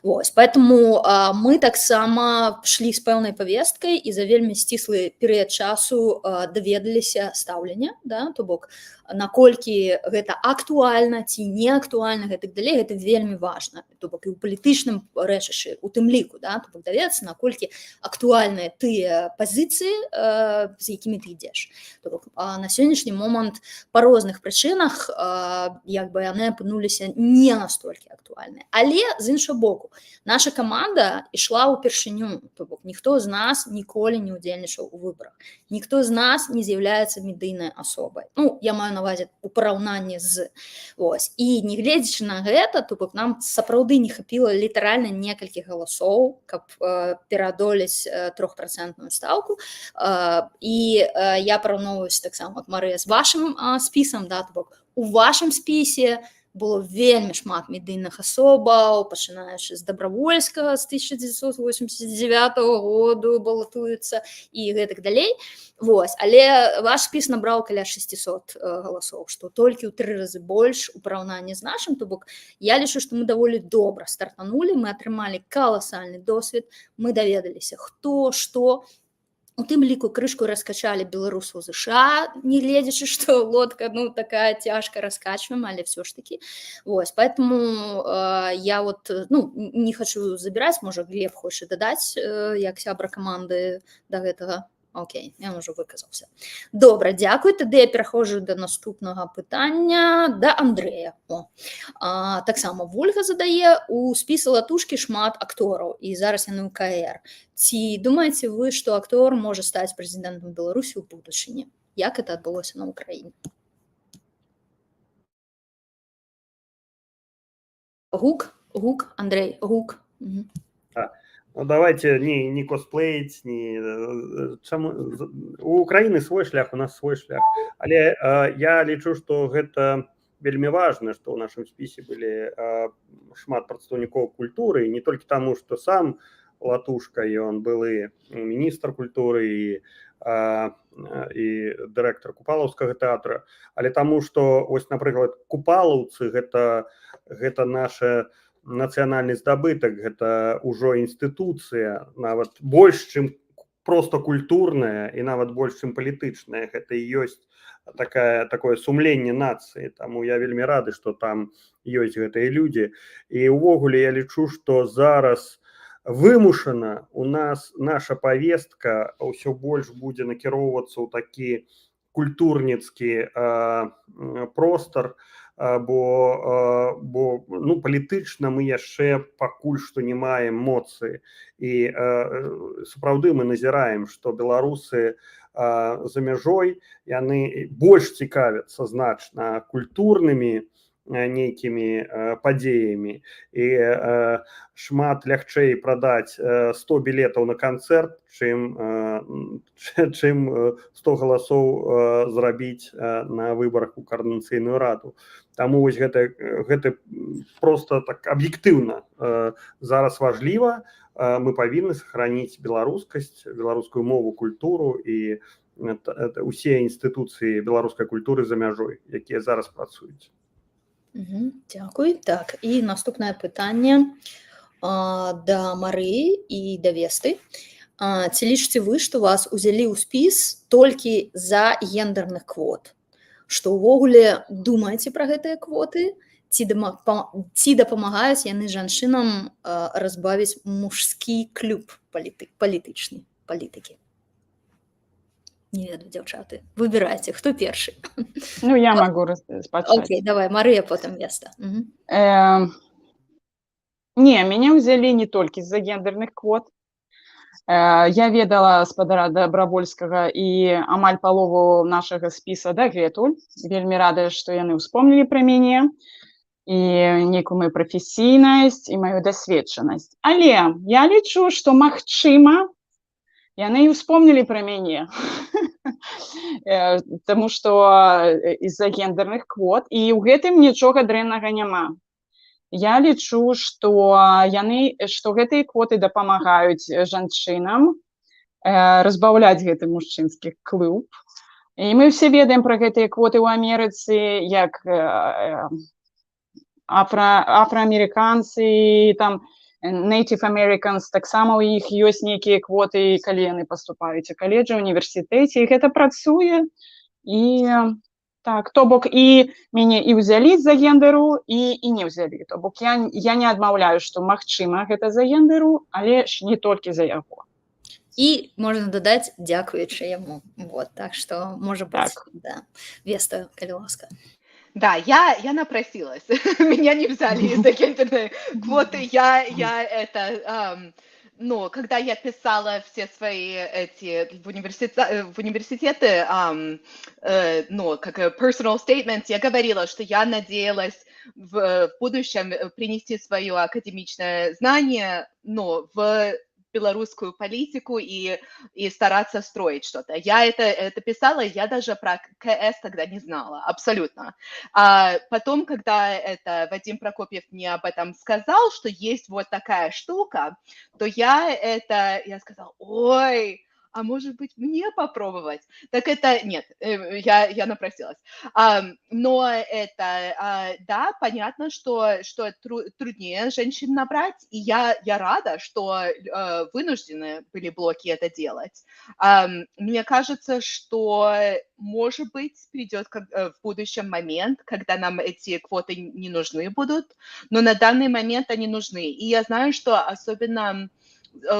Вось, поэтому мы таксама шлі з пэўнай павесткай і за вельмі сціслы перыяд часу даведаліся стаўлення, да, то бок, наколькі гэта актуальна ці не актуальна, гэтак далей, гэта вельмі важна, то бок і ў палітычным рэчышчы, у тым ліку, да, то бок даведацца, наколькі актуальныя тыя пазіцыі, з якімі ты ідзеш. То бок, на сённяшні момант па розных прычынах як бы яны апынуліся не настолькі актуальныя. Але з іншага боку, наша каманда ішла ўпершыню, то бок ніхто з нас ніколі не ўдзельнічаў у выбарах, ніхто з нас не з'яўляецца медыйнай асобай. Ну, я маю на ўвазе у параўнанні з. Вось. І не гледзячы на гэта, то бок нам сапраўды не хапіла літаральна некалькі галасоў, каб пераадолець 3% стаўку. І я параўноўваюся таксама, Марыя, з вашым спісам, да, то бок у вашым спісе было вельмі шмат медыйных асобаў, пачынаючы з Дабравольскага з 1989 году балатуецца і гэтак далей. Вось, але ваш спіс набраў каля 600 галасоў, што толькі ў 3 разы больш у параўнанні з нашым, то бок я лічу, што мы даволі добра стартанулі, мы атрымалі каласальны досвед, мы даведаліся, хто, што. У тым ліку крышку раскачалі беларусаў ЗША, не гледзячы, што лодка, ну, такая цяжка раскачваем, але все ж таки. Вось, поэтому я вот, ну, не хочу забирать, можа, Глеб хоча дадаць, як сябра каманды да гэтага. Окей, я ўжо выказаўся. Добра, дзякуй. Тады я пераходжу да наступнага пытання, да Андрэя. Таксама Вольга задае, у спісе латушкі шмат актораў, і зараз яны ў КР. Ці думаеце вы, што актор можа стаць прэзідэнтам Беларусі ў будучыні? Як это адбылося на Ўкраіне? Гук, Андрей, гук. Ну, давайте не косплеить, у Украины свой шлях, у нас свой шлях. Але я лічу, что гэта вельмі важно, что в нашем спісе были шмат прадстаўнікоў культуры, не только тому, что сам Латушка, ён былы міністр культуры і дырэктар Купалаўскага тэатра, але тому, что, ось, напрыклад, купалаўцы гэта наша нацыянальны здабытак, гэта ўжо інстытуцыя, нават больш, чым проста культурная і нават больш, чым палітычная. Гэта і ёсць такое сумленне нацыі. Таму я вельмі рады, што там ёсць гэтыя людзі. І ўвогуле я лічу, што зараз вымушана у нас наша павестка ўсё больш будзе накіроўвацца ў такі культурніцкі простар, бо ну, палітычна мы яшчэ пакуль што не маем моцы. І сапраўды мы назіраем, што беларусы за мяжой, яны больш цікавяцца значна культурнымі нейкімі падзеямі, і шмат лягчэй прадаць 100 білетаў на канцэрт, чым 100 галасоў зрабіць на выбарах у Коордынацыйную раду. Таму вось гэта проста так аб'ектыўна зараз важліва. Мы павінны сохраніць беларускасць, беларускую мову, культуру і усе інстытуцыі беларускай культуры за мяжой, якія зараз працуюць. Дякую. Так, і наступне питання да Марыі і да Весты. Ці лічыце вы, што вас узялі ў спіс толькі за гендерных квот? Што ўвогуле думаеце пра гэтыя квоты? Ці дапамагаюць яны жанчынам разбавіць мужскі клуб палітычны, палітыкі? Не ведаю, дзяўчаты. Выбірайце, хто першы? Ну, я могу спачаць. Окей, давай, Марыя, потым Веста. Не, меня взяли не толькі з-за гендерных квот. Я ведала спадара Дабравольскага і амаль палову нашага спіса дагэтуль. Вельмі радая, што яны ўспомнілі пра мяне і нейкую маю прафесійнасць і маю дасведчанасць. Але я лічу, што магчыма, яны і ўспомнілі пра мяне, таму што з-за гендерных квот, і ў гэтым нічога дрэннага няма. Я лічу, што гэтыя квоты дапамагаюць жанчынам разбаўляць гэты мужчынскі клуб. І мы ўсе ведаем пра гэтыя квоты ў Амерыцы, як афраамерыканцы, там, Native Americans, таксама ў іх ёсць нейкія квоты, калі яны паступаюць у каледжы, універсітэце, і гэта працуе. І так, то бок і мяне і ўзялі з-за гендеру, і не ўзялі. То бок я не адмаўляю, што магчыма гэта за гендеру, але ж не толькі за яго. І можна дадаць, дзякуючы яму. Вот, так што можа быць, да. Веста, калі ласка. Да, я напросилась. Меня не взяли из-за гендерной квоты. Но когда я писала все свои в университеты, как personal statements, я говорила, что я надеялась в будущем принести свое академичное знание, но в белорусскую политику и стараться строить что-то. Я это писала, я даже про КС тогда не знала, абсолютно. А потом, когда Вадим Прокопьев мне об этом сказал, что есть вот такая штука, то я сказала, ой, а может быть мне попробовать? Так это, нет, я напросилась. Но да, понятно, что труднее женщин набрать, и я рада, что вынуждены были блоки это делать. Мне кажется, что, может быть, придет в будущем момент, когда нам эти квоты не нужны будут, но на данный момент они нужны. И я знаю, что особенно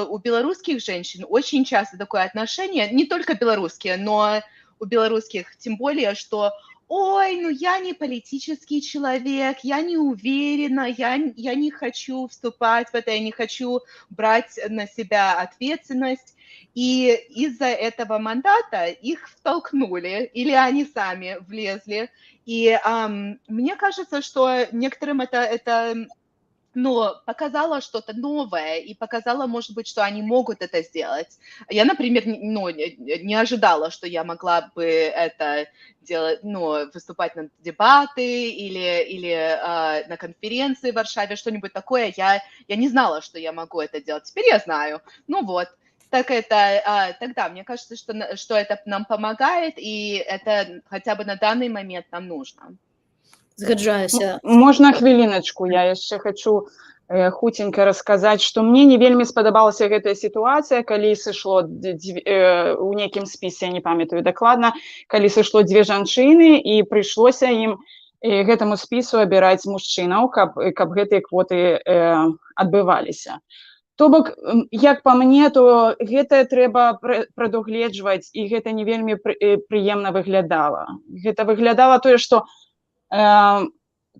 у белорусских женщин очень часто такое отношение, не только белорусские, но у белорусских тем более, что ой, ну я не политический человек, я не уверена, я не хочу вступать в это, я не хочу брать на себя ответственность. И из-за этого мандата их втолкнули, или они сами влезли. И мне кажется, что некоторым это показала что-то новое и показала, может быть, что они могут это сделать. Я, например, не ожидала, что я могла бы это делать, выступать на дебаты или на конференции в Варшаве, что-нибудь такое. Я не знала, что я могу это делать. Теперь я знаю. Так тогда мне кажется, что это нам помогает, и это хотя бы на данный момент нам нужно. Згаджаюся. Можна хвіліначку, я яшчэ хочу хуценька расказаць, што мне не вельмі спадабалася гэтая сітуацыя, калі сышло у нейкім спісе, я не памятаю дакладна, калі сышло дзве жанчыны і прыйшлося ім гэтаму спісу абіраць мужчынаў, каб гэтыя квоты адбываліся. То бок, як па мне, то гэта трэба прадугледжваць, і гэта не вельмі прыемна выглядала. Гэта выглядала тое, што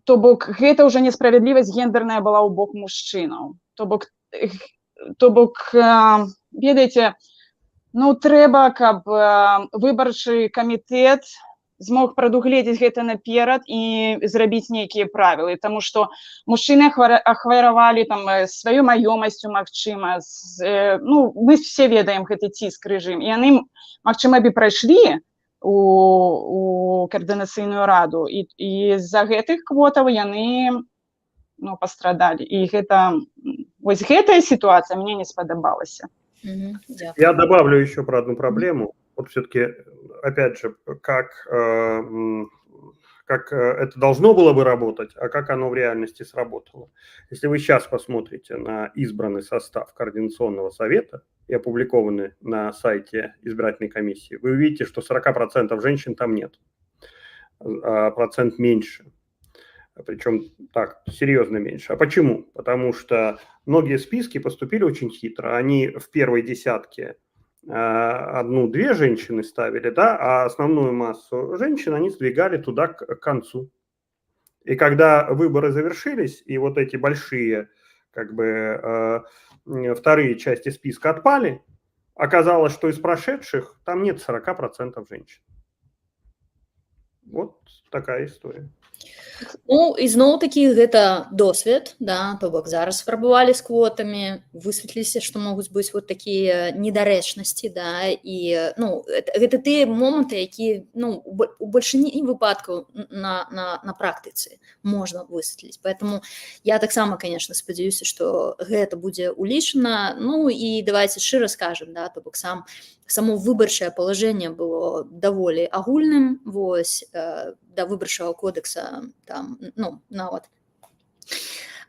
То бок гэта ўжо несправядлівасць гендерная была ў бок мужчынаў. То бок, ведаеце, ну трэба, каб выбарчы камітэт змог прадугледзець гэта наперад і зрабіць нейкія правілы, таму што мужчыны ахвяравалі там сваёй маёмасцю, магчыма, ну мы все ведаем гэты ціск рэжым, і яны, магчыма, б і прайшлі у каардынацыйную раду, і з-за гэтых квотаў яны пастрадалі. І вось гэтая ситуация мне не сподобалась. Я добавлю еще про одну проблему. Вот все-таки, опять же, как это должно было бы работать, а как оно в реальности сработало. Если вы сейчас посмотрите на избранный состав Координационного совета и опубликованный на сайте избирательной комиссии, вы увидите, что 40% женщин там нет, а процент меньше. Причем так, серьезно меньше. А почему? Потому что многие списки поступили очень хитро. Они в первой десятке одну-две женщины ставили, да, а основную массу женщин они сдвигали туда к концу. И когда выборы завершились, и вот эти большие, как бы, вторые части списка отпали, оказалось, что из прошедших там нет 40% женщин. Вот такая история. Ну, і зноў-такі гэта досвед, да, то бок зараз спрабавалі з квотамі, высветліліся, што могуць быць вот такія недарэчнасці, да, і, ну, гэта тыя моманты, якія, ну, у большыні выпадкаў на практыцы можна высветліць. Поэтому я таксама, конечно, спадзяюся, што гэта будзе улічана. Ну, і давайте шчыра скажам, да, то бок само выбарчае палажэнне было даволі агульным, вось, да выбарчага кодекса там, ну, нават,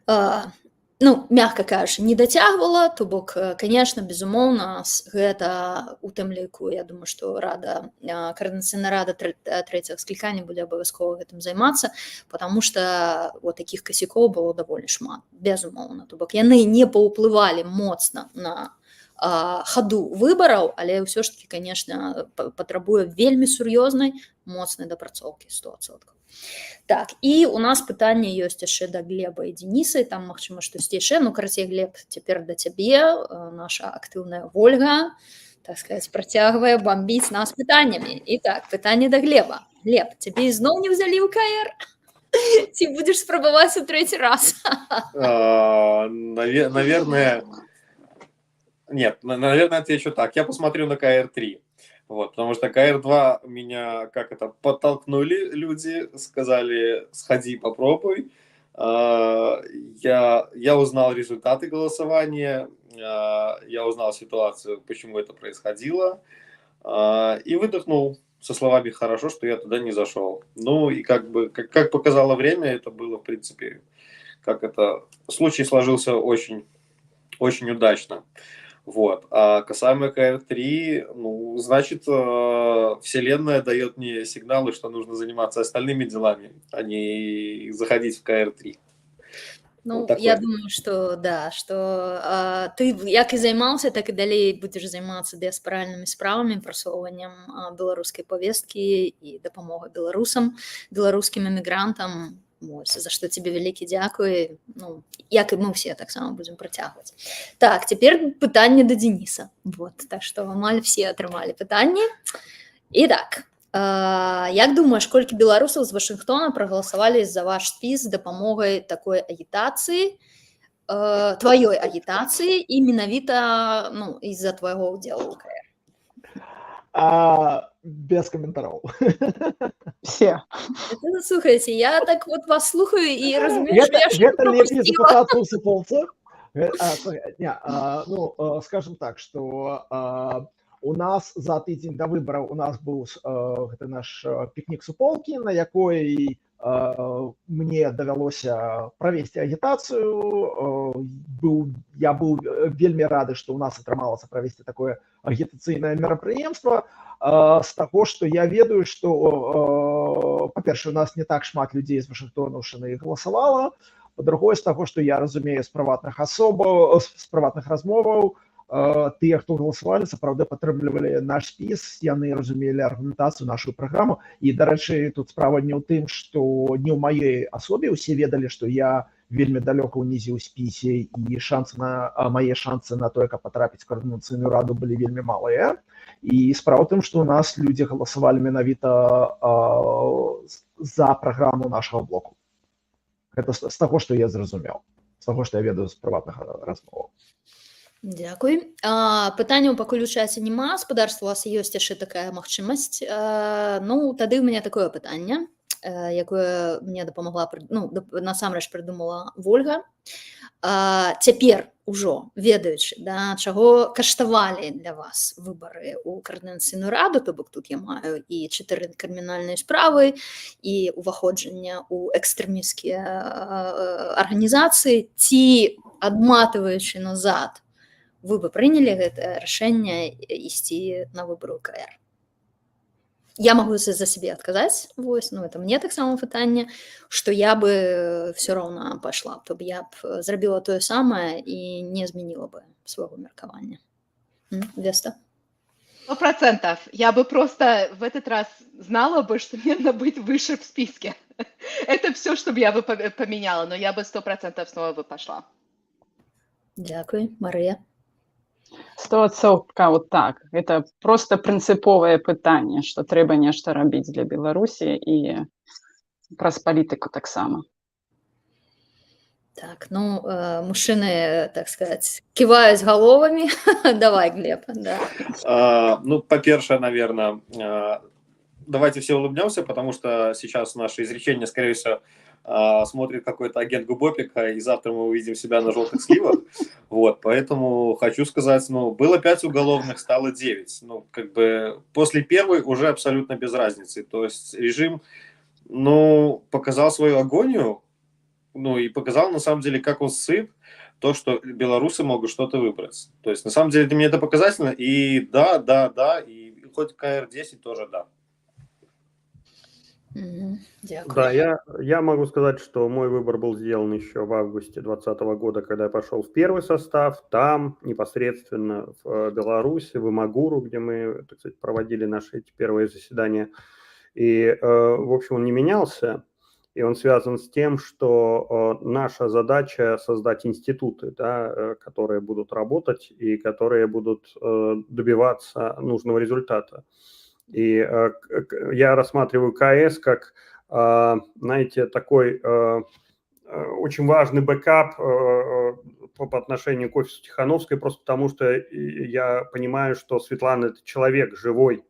ну, мягка кажучы, не дацягвала, то бок, конечно, безумоўна, гэта у тым ліку, я думаю, што Координацыйная рада трэцяга склікання будзе абавязкова гэтым займацца, потому что вот такіх касякоў было даволі шмат, безумоўна, то бок яны не паўплывалі моцна на ходу выбораў, але ўсё ж таки, конечно, патрабуе вельмі сур'ёзнай, моцнай дапрацоўкі 100%. Так, і у нас пытанне ёсць яшчэ да Глеба і Дениса, і там, магчыма, штосьці яшчэ. Ну, карацей, Глеб, цяпер да цябе, наша актыўная Вольга, так сказать, працягвае бомбіць нас пытаннямі. І так, пытанне да Глеба. Глеб, цябе ізноў не ўзялі ў КР? Ці будзеш спрабаваць у трэці раз? Наверное... Нет, наверное, отвечу так. Я посмотрю на КР-3. Вот, потому что КР-2 меня подтолкнули люди, сказали, сходи, попробуй. Я узнал результаты голосования, я узнал ситуацию, почему это происходило, и выдохнул со словами «хорошо, что я туда не зашел». Ну, и как показало время, это было, в принципе, случай сложился очень, очень удачно. Вот. А касаемо КР-3, ну, значит, Вселенная дает мне сигналы, что нужно заниматься остальными делами, а не заходить в КР-3. Ну, вот я думаю, что да, что ты як і займаўся, так і далей будзеш займацца дыяспаральнымі справамі, прасоўваннем беларускай павесткі і дапамогай беларускім эмігрантам. За што тебе вялікі дзякуй, ну, як і мы ўсе таксама будзем працягваць. Так, цяпер пытанне да Дениса. Вот, так што амаль все атрымалі пытанні. І так, як думаеш, колькі беларусаў з Вашынгтона прагаласавалі за ваш спіс з дапамогай такой агітацыі, тваёй агітацыі і менавіта, ну, з-за твайго ўдзелу ў КР? Без комментариев. Все. Это, слушайте, я так вот вас слухаю и разумею, что я что-то пропустила. Ну, скажем так, что у нас за тыдзень до выборов у нас был наш пикник суполки, на якой мне давялося правесці агітацыю. Я быў вельмі рады, што ў нас атрымалася правесці такое агітацыйнае мерапрыемства, з таго, што я ведаю, што, па-першае, у нас не так шмат людзей з Вашынгтона галасавала, па-другое, з таго, што я разумею з прыватных размоваў, тыя, хто галасавалі, сапраўды падтрымлівалі наш спіс, яны разумелі аргументацыю, нашу праграму. І, дарэчы, тут справа не ў тым, што не ў маёй асобе ўсе ведалі, што я вельмі далёка ўнізе ў спісе, і мае шансы на тое, каб патрапіць у каардынацыйную раду, былі вельмі малыя. І справа ў тым, што ў нас людзі галасавалі менавіта за праграму нашага блоку. Гэта з таго, што я зразумеў, з таго, што я ведаю з прыватных размоваў. Дзякуй. Пытанняў пакуль у чаце няма, спадарства, у вас ёсць яшчэ такая магчымасць. Ну, тады ў мяне такое пытанне, якое мне дапамагла, ну, насамрэч прыдумала Вольга. Цяпер ужо ведаючы, да, чаго каштавалі для вас выбары ў каардынацыйную раду, то бок тут я маю і 4 крымінальныя справы, і уваходжанне ў экстрэмісцкія арганізацыі, ці адматываючы назад, вы бы прынялі гэтае рашэнне ісці на выбары ў КР? Я могу за себе адказаць, вось, ну, это мне таксама пытанне, што я бы все роўна пайшла, то б я б зрабіла тое самае і не змяніла бы свайго меркавання. Веста? 100%. Я бы просто в этот раз знала бы, что мне надо быть выше в списке. Это все, что бы я бы поменяла, но я бы 100% снова бы пошла. Дякую. Марыя? 100% вот так. Это просто прынцыповае пытанне, што трэба нешта рабіць для Беларусі і праз палітыку таксама. Так, ну, мужчыны, так сказать, киваюць галовамі. Давай, Глеб. Да. Ну, по-перше, наверное, давайте все улыбнемся, потому что сейчас наше изречение, скорее всего, смотрит какой-то агент Губопика, и завтра мы увидим себя на желтых сливах. Вот, поэтому хочу сказать, ну, было 5 уголовных, стало 9. Ну, как бы после первой уже абсолютно без разницы. То есть режим, ну, показал свою агонию, ну, и показал, на самом деле, как он сыт, то, что белорусы могут что-то выбрать. То есть, на самом деле, для меня это показательно, и да, и хоть КР-10 тоже да. Да, я могу сказать, что мой выбор был сделан еще в августе 2020 года, когда я пошел в первый состав, там непосредственно в Беларуси, в Имагуру, где мы, так сказать, проводили наши эти первые заседания. И, в общем, он не менялся, и он связан с тем, что наша задача создать институты, да, которые будут работать и которые будут добиваться нужного результата. И я рассматриваю КС как, знаете, такой очень важный бэкап по отношению к офису Тихановской, просто потому что я понимаю, что Светлана – это человек живой,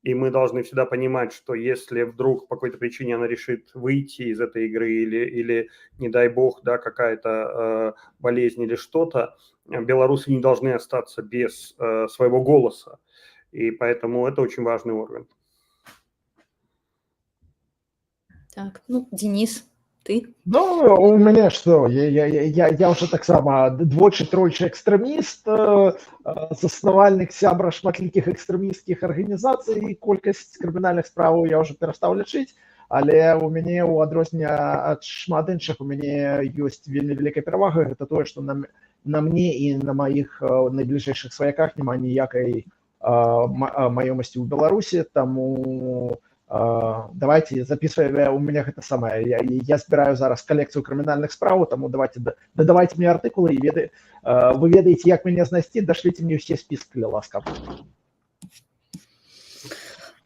и мы должны всегда понимать, что если вдруг по какой-то причине она решит выйти из этой игры или не дай бог, да, какая-то болезнь или что-то, белорусы не должны остаться без своего голоса. И поэтому это очень важный орган. Так, ну, Денис, ты? Ну, у меня что, я уже таксама двойчы-тройчы экстрэміст, заснавальнік сябра шматлікіх экстрэмісцкіх арганізацый, колькасць крымінальных справаў я уже перастаў лічыць, але у мяне ў адрозненне ад шмат іншых у мяне ёсць вельмі вялікая перавага, гэта тое, што на мне і на маіх найбліжэйшых сваяках няма ніякай маёмасці ў Беларусі, таму давайте записываем, у меня это самое, я збіраю зараз калекцыю крымінальных справаў, таму давайте дадавайте мне артыкулы і вы ведаеце, як мяне знайсці, дашліце мне ўсе спіски, ласка.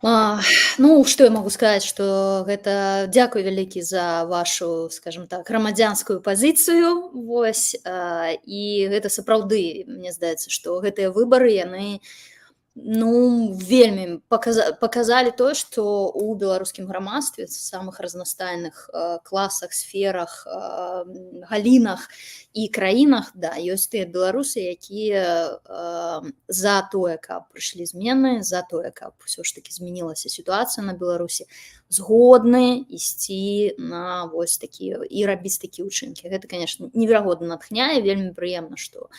Ну, што я могу сказаць, што гэта дзякуй вялікі за вашу, скажем так, грамадзянскую пазіцыю, вось, і гэта сапраўды, мне здаецца, што гэтыя выбары, яны, ну, вельмі показалі тое, што ў беларускім грамадстве, в самых разнастайных класах, сферах, галінах і краінах, да, ёсць тыя беларусы, якія за тое, каб прыйшлі змены, за тое, каб ўсё ж таки змянілася сітуацыя на Беларусі, згодны ісці на вось такі і рабіць такія ўчынкі. Гэта, конечно, неверагодна натхняе, вельмі прыемна, што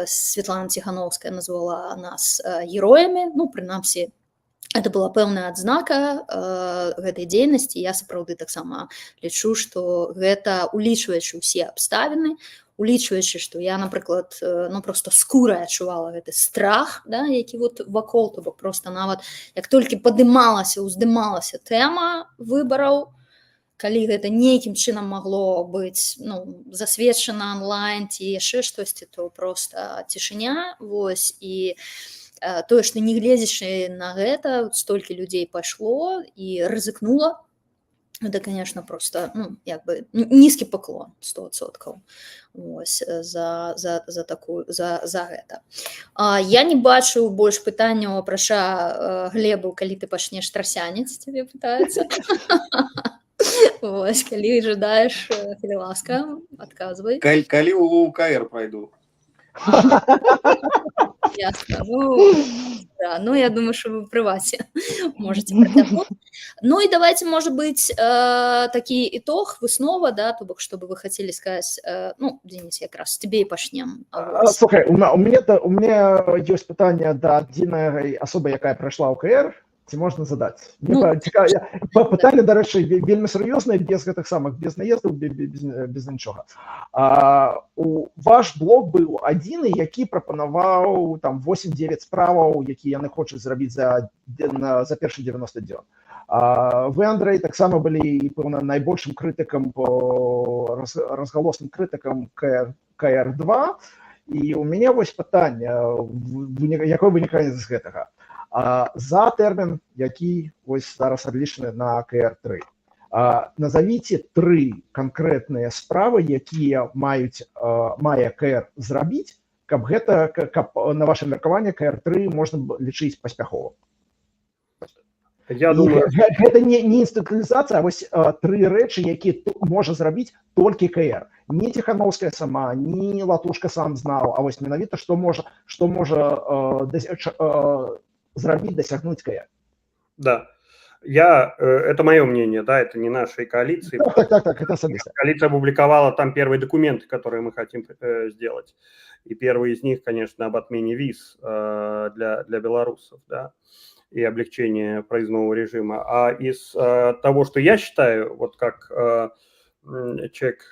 Светлана Тихановская назвала нас героямі, ну, прынамсі, это была пэўная адзнака гэтай дзейнасці. Я сапраўды таксама лічу, што гэта, улічваючы ўсе абставіны, улічваючы, што я, напрыклад, ну, просто скурай адчувала гэты страх, да, які вот вакол, то бок просто нават як толькі падымалася, уздымалася тэма выбараў, калі гэта нейкім чынам магло быць, ну, засведчана онлайн ці яшчэ штосьці, то просто цішыня, вось, і тое, што не гледзячы на гэта, столькі людзей пайшло і рызыкнула, это, конечно, просто, ну, як бы нізкі паклон 100%, вось, за гэта. Я не бачу больш пытанняў, апрача Глебу, калі ты пачнеш трасянец, цябе пытаюцца. Вось, калі жадаеш, калі ласка, адказвай. Калі ў КР пройду. Ясно. Ну, да, ну, я думаю, что вы в привате можете протянуть. Ну, и давайте, может быть, такий итог, выснова, да, то бок, что бы вы хотели сказать, ну, Денис, как раз тебе и пачнем. Слухай, у меня есть питание до адзінай особы, якая прайшла ў КР. Ці можна задаць? Пытанне, дарэчы, вельмі сур'ёзнае, без гэтых самых, без наездаў, без нічога. Ваш блог быў адзіны, які прапанаваў там 8-9 справаў, які яны хочуць зрабіць за першы 90 дзён. Вы, Андрэй, таксама былі, пэўна, найбольшым крытыкам, разгалосным крытыкам КР2, і у мяне вось пытанне, якое вынікае з гэтага. За тэрмін, які вось зараз адлічаны на КР3. Назавіце 3 канкрэтныя справы, якія мае КР зрабіць, каб на ваше меркаванне КР3 можна лічыць паспяховым. Я думаю, гэта не інстытуалізацыя, а вось 3 рэчы, якія можа зрабіць толькі КР. Не Тихановская сама, не Латушка сам знаў, а вось менавіта што можа зрабіць, дасягнуць КР. Да. Это мое мнение, да, это не нашей коалиции. Так, это особисто. Коалиция опубликовала там первые документы, которые мы хотим сделать. И первый из них, конечно, об отмене виз для белорусов, да, и облегчение проездного режима. А из того, что я считаю, вот как человек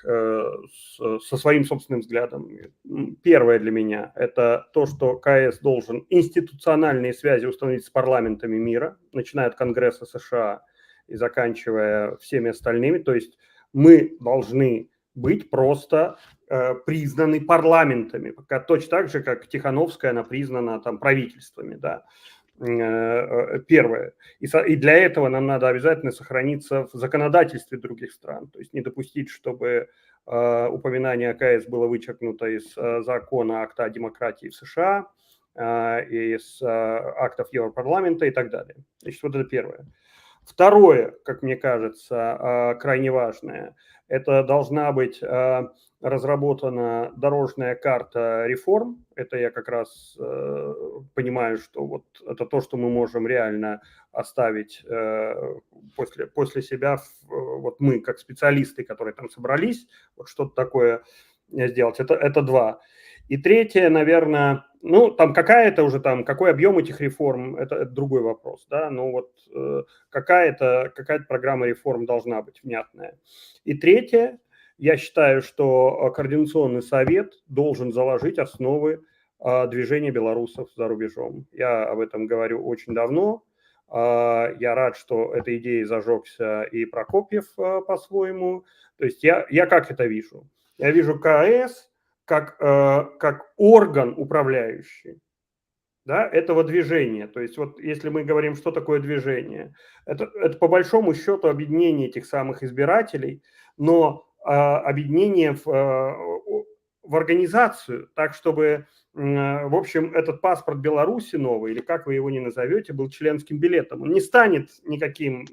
со своим собственным взглядом, первое для меня – это то, что КС должен институциональные связи установить с парламентами мира, начиная от Конгресса США и заканчивая всеми остальными. То есть мы должны быть просто признаны парламентами, точно так же, как Тихановская, она признана там правительствами, да. Первое. И для этого нам надо обязательно сохраниться в законодательстве других стран. То есть не допустить, чтобы упоминание АКС было вычеркнуто из закона акта о демократии в США, из актов Европарламента и так далее. Значит, вот это первое. Второе, как мне кажется, крайне важное, это должна быть разработана дорожная карта реформ. Это я как раз понимаю, что вот это то, что мы можем реально оставить после себя, вот мы как специалисты, которые там собрались, вот что-то такое сделать. Это 2. И третье, наверное, ну, там какая-то уже там, какой объем этих реформ, это другой вопрос, да, но вот какая-то программа реформ должна быть внятная. И третье, я считаю, что Координационный совет должен заложить основы движения белорусов за рубежом. Я об этом говорю очень давно. Я рад, что этой идеей зажегся и Прокопьев по-своему. То есть я как это вижу? Я вижу КС как орган управляющий, да, этого движения. То есть вот если мы говорим, что такое движение, это по большому счету объединение этих самых избирателей, но объединение в организацию, так чтобы, в общем, этот паспорт Беларуси новый, или как вы его ни назовете, был членским билетом. Он не станет никаким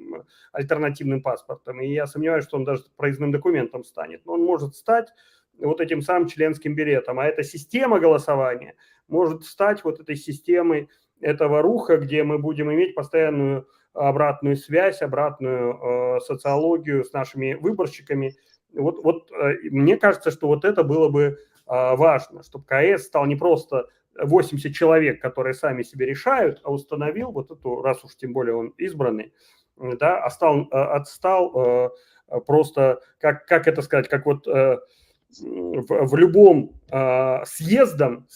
альтернативным паспортом, и я сомневаюсь, что он даже проездным документом станет, но он может стать вот этим самым членским билетом. А эта система голосования может стать вот этой системой этого руха, где мы будем иметь постоянную обратную связь, обратную социологию с нашими выборщиками. Вот мне кажется, что вот это было бы важно, чтобы КС стал не просто 80 человек, которые сами себе решают, а установил вот эту, раз уж тем более он избранный, да, стал просто, как это сказать, как вот в любом съездом,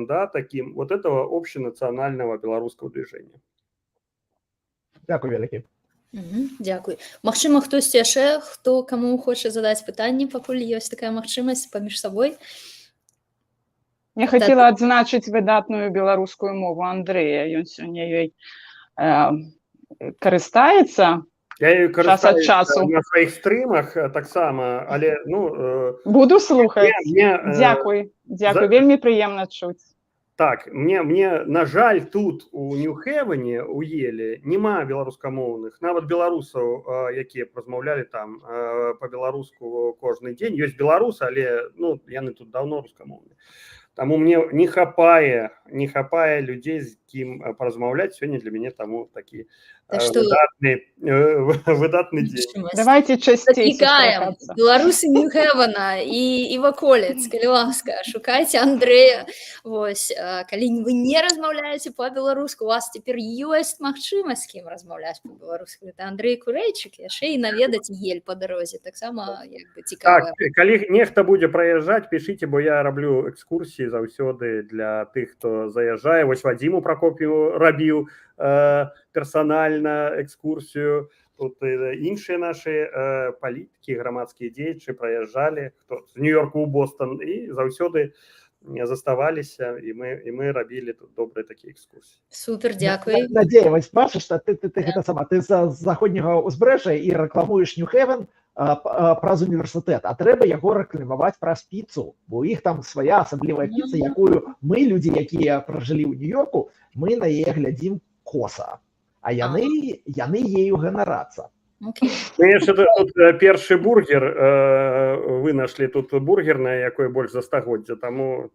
да, таким вот этого общенационального белорусского движения. Дякую вялікі. Дзякуй. Магчыма, хтосьці яшчэ, хто каму хоча задаць пытанні, пакуль ёсць такая магчымасць паміж сабой. Я хотела адзначыць выдатную беларускую мову Андрэя. Ён сёння ёй карыстаецца. Я ею Час ад карыстаюся часу. на сваіх стрымах таксама, але Буду слухаць. мне, Дзякуй. Вельмі прыемна чуць. так, мне на жаль, тут у Нью-Хевене, у Еле, нема беларускамоўных, нават беларусаў, якія размаўлялі там по-беларуску кожны дзень. Ёсць беларусы, але яны тут даўно рускамоўныя. Таму мне не хапае людзей, з кім паразмаўляць. Сёння для мяне таму такі выдатны дзень. Давайте часцей Заклікаем сустракацца. беларусы Нью-Хевена і ваколіц, калі ласка, шукайце Андрэя. Вось, калі вы не размаўляеце па-беларуску, у вас цяпер ёсць магчымасць з кім размаўляць па-беларуску. Гэта Андрэй Курэйчык, яшчэ і наведаць Ель па дарозе. Таксама цікава. Так, калі нехта будзе праязджаць, пішыце, бо я раблю экскурсіі заўсёды для тых, хто заязджае. Вось Вадзіму Пракоп'еву рабіў персанальна экскурсію. Тут іншыя нашы палітыкі, грамадскія дзеячы праязджалі, хто з Нью-Йорку ў Бостон, і заўсёды заставаліся, і мы рабілі тут добрыя такія экскурсіі. Супер, дзякуй. Надзея, вось бачыш, што ты гэта сама, ты з заходняга ўзбрэжжа і рэкламуеш Нью-Хевен праз універсітэт, а трэба яго рэкламаваць праз піцу, бо ў іх там свая асаблівая піца, якую мы, людзі, якія пражылі ў Нью-Йорку, мы на яе глядзім коса, а яны ею ганарацца. Яшчэ тут першы бургер вынайшлі, тут бургерная, якое больш за стагоддзя, таму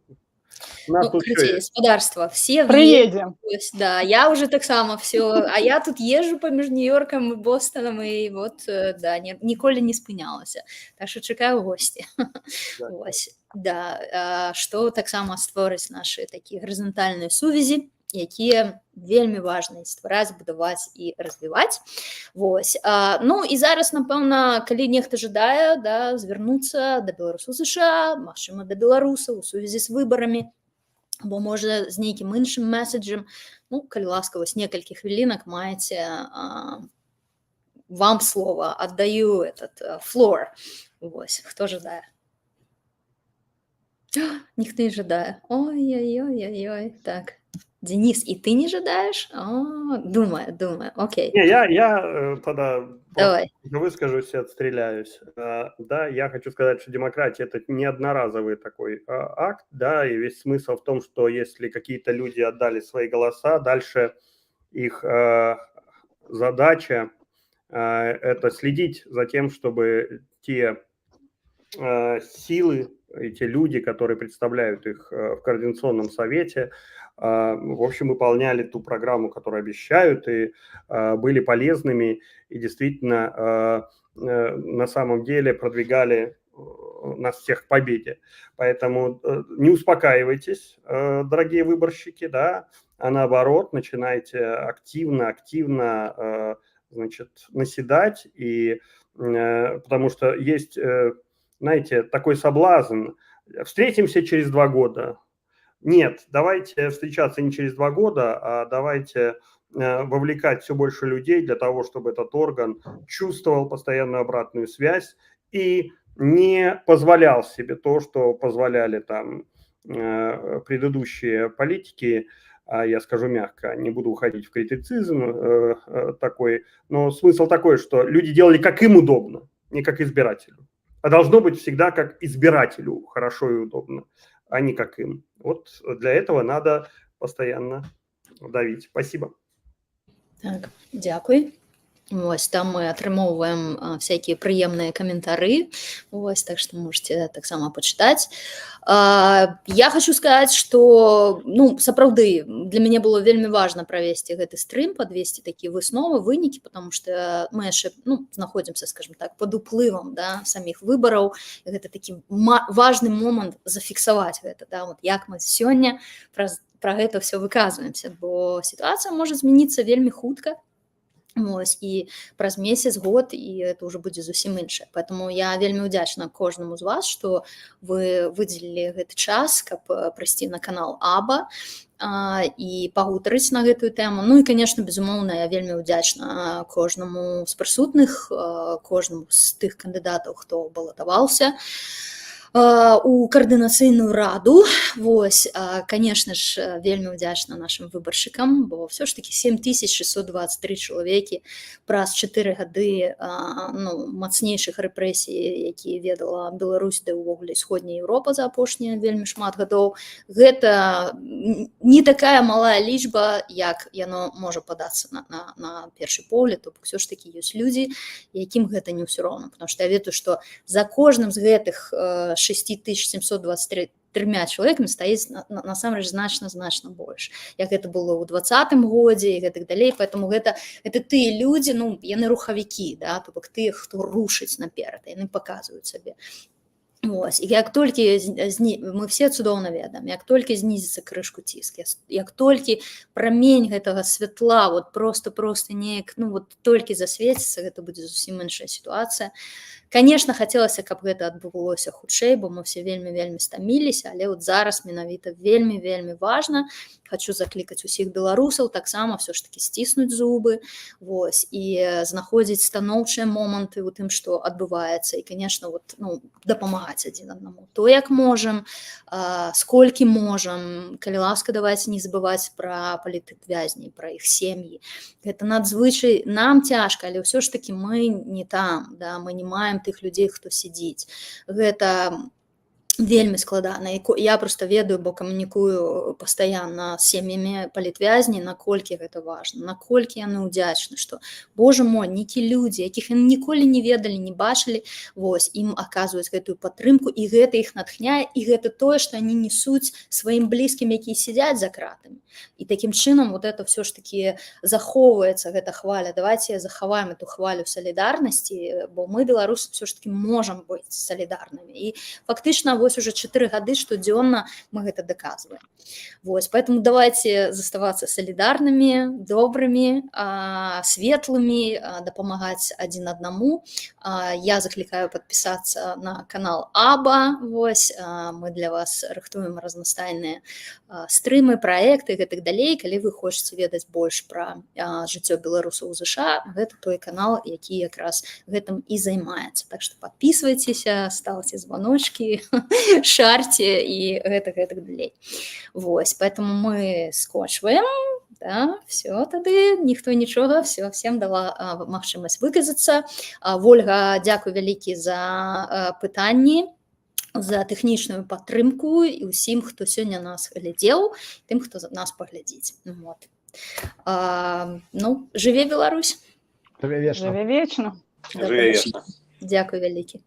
гаспадарства, все Прыедзем. Да, я уже таксама все, а я тут езжу паміж Нью-Йоркам і Бостоном, і вот, да, ніколі не спынялася. Так што чакаю госці. Да, што таксама створыць нашы такія гарызантальныя сувязі, якія вельмі важна ствараць, будаваць і развіваць. Вось. Ну і зараз, напэўна, калі нехта жадае, да, звярнуцца да беларусаў США, магчыма, да беларусаў у сувязі з выбарамі, або можа з нейкім іншым меседжам, ну, калі ласка, вось некалькі хвілінак маеце, вам слова, аддаю этот floor. Вось, хто жадае? Ніхто не жадае. Ой-ой-ой-ой-ой, так. Денис, и ты не жадаешь? Думаю, окей. Не, я тогда выскажусь и отстреляюсь. Да, я хочу сказать, что демократия – это не одноразовый такой акт, да, и весь смысл в том, что если какие-то люди отдали свои голоса, дальше их задача это следить за тем, чтобы те силы, эти люди, которые представляют их в Координационном совете, в общем, выполняли ту программу, которую обещают, и были полезными, и действительно на самом деле продвигали нас всех к победе. Поэтому не успокаивайтесь, дорогие выборщики, да, а наоборот, начинайте активно значит, наседать, и, потому что есть, знаете, такой соблазн. Встретимся через 2 года. Нет, давайте встречаться не через 2 года, а давайте вовлекать все больше людей для того, чтобы этот орган чувствовал постоянную обратную связь и не позволял себе то, что позволяли там предыдущие политики. Я скажу мягко, не буду уходить в критицизм такой, но смысл такой, что люди делали как им удобно, не как избирателю. А должно быть всегда как избирателю хорошо и удобно, а не как им. Вот для этого надо постоянно давить. Спасибо. Так, дякую. Вось, там мы атрымоўваем всякие прыемныя каментары, вось, так што можете таксама пачытаць. Я хочу сказаць, што, ну, сапраўды, для мяне было вельмі важна правесці гэты стрым, падвесці такія высновы, вынікі, потому што мы яшчэ, ну, знаходзімся, скажем так, пад уплывам, да, саміх выбараў. Гэта такі важны момант зафіксаваць гэта, да, вот як мы сёння пра гэта ўсё выказваемся, бо сітуацыя можа змяніцца вельмі хутка. Вось, і праз месяц, год, і это ўжо будзе зусім іншае. Поэтому я вельмі ўдзячна кожнаму з вас, што вы выдзелілі гэты час, каб прыйсці на канал Аба і пагутарыць на гэтую тэму. Ну і, конечно, безумоўна, я вельмі ўдзячна кожнаму з прысутных, кожнаму з тых кандыдатаў, хто балатаваўся у каардынацыйную раду. Вось, конечно ж, вельмі ўдзячна нашим выбаршчыкам, бо все ж таки 7623 чалавекі праз 4 гады ну, мацнейшых рэпрэсій, якія ведала Беларусь, да ўвогуле Сходняя Еўропа за апошнія вельмі шмат гадоў. Гэта не такая малая лічба, як яно можа падацца на першы погляд. То бок все ж таки ёсць людзі, якім гэта не ўсё роўна, потому что я ведаю, што за кожным з гэтых 6723 чалавекамі стаіць насамрэч значна больш, як гэта было ў 2020 годзе і гэтак далей. Поэтому гэта тыя людзі, ну, яны рухавікі, да, то бок тыя, хто рушыць наперад, яны паказваюць сабе. Вось, і як толькі мы все цудоўна ведаем, як толькі знізіцца крышку ціск, як толькі прамень гэтага святла вот просто неяк, ну вот толькі засвеціцца, гэта будзе зусім іншая сітуацыя. Конечно, хацелася, каб гэта адбывалося хутчэй, бо мы все вельмі стаміліся, але вот зараз менавіта вельмі важна. Хочу заклікаць усіх беларусаў таксама все ж таки сціснуць зубы, вось, і знаходзіць станоўчыя моманты у тым, што адбываецца, і, конечно, вот, ну, дапамагаць адзін аднаму. То, як можам, сколькі можам, калі ласка, давайте не забываць пра палітвязней, пра іх сем'і. Гэта надзвычай нам цяжка, але ўсё ж таки мы не там, да, мы не маем тых людзей, хто сидзіць. Гэта вельмі складана. Я просто ведаю, бо камунікую пастаянна з сем'ямі палітвязней, наколькі гэта важна, наколькі яны ўдзячны, што, боже мой, нейкі людзі, якіх яны ніколі не ведалі, не бачылі, вось, ім аказваюць гэтую падтрымку, і гэта іх натхняе, і гэта тое, што яны несуць сваім блізкім, якія сядзяць за кратамі. І такім чынам вот это все ж таки захоўваецца, гэта хваля. Давайте захаваем эту хвалю солідарнасці, бо мы, беларусы, все ж таки можам быць солідарнымі. І фактычна вось уже 4 гады штодзённа мы гэта даказваем. Вось, поэтому давайте заставацца солідарнымі, добрымі, светлымі, дапамагаць адзін аднаму. Я заклікаю падпісацца на канал Аба. Вось, мы для вас рыхтуем разнастайныя стрымы, праекты і гэтак далей. Калі вы хочаце ведаць больш пра жыццё беларусаў у ЗША, гэта той канал, які якраз гэтым і займаецца. Так што падпісвайцеся, ставце званочкі, шарьте і гэтак далей. Вось, поэтому мы скончваем. Да, все, тады ніхто нічога, все, всем дала магчымасць выказацца. Вольга, дзякуй вялікі за пытанні, за тэхнічную падтрымку і ўсім, хто сёння нас глядзеў, тым, хто нас паглядзіць. Вот. Ну, жыве Беларусь! Жыве вечна! Жыве вечна! Жыве вечна! Дзякуй вялікі!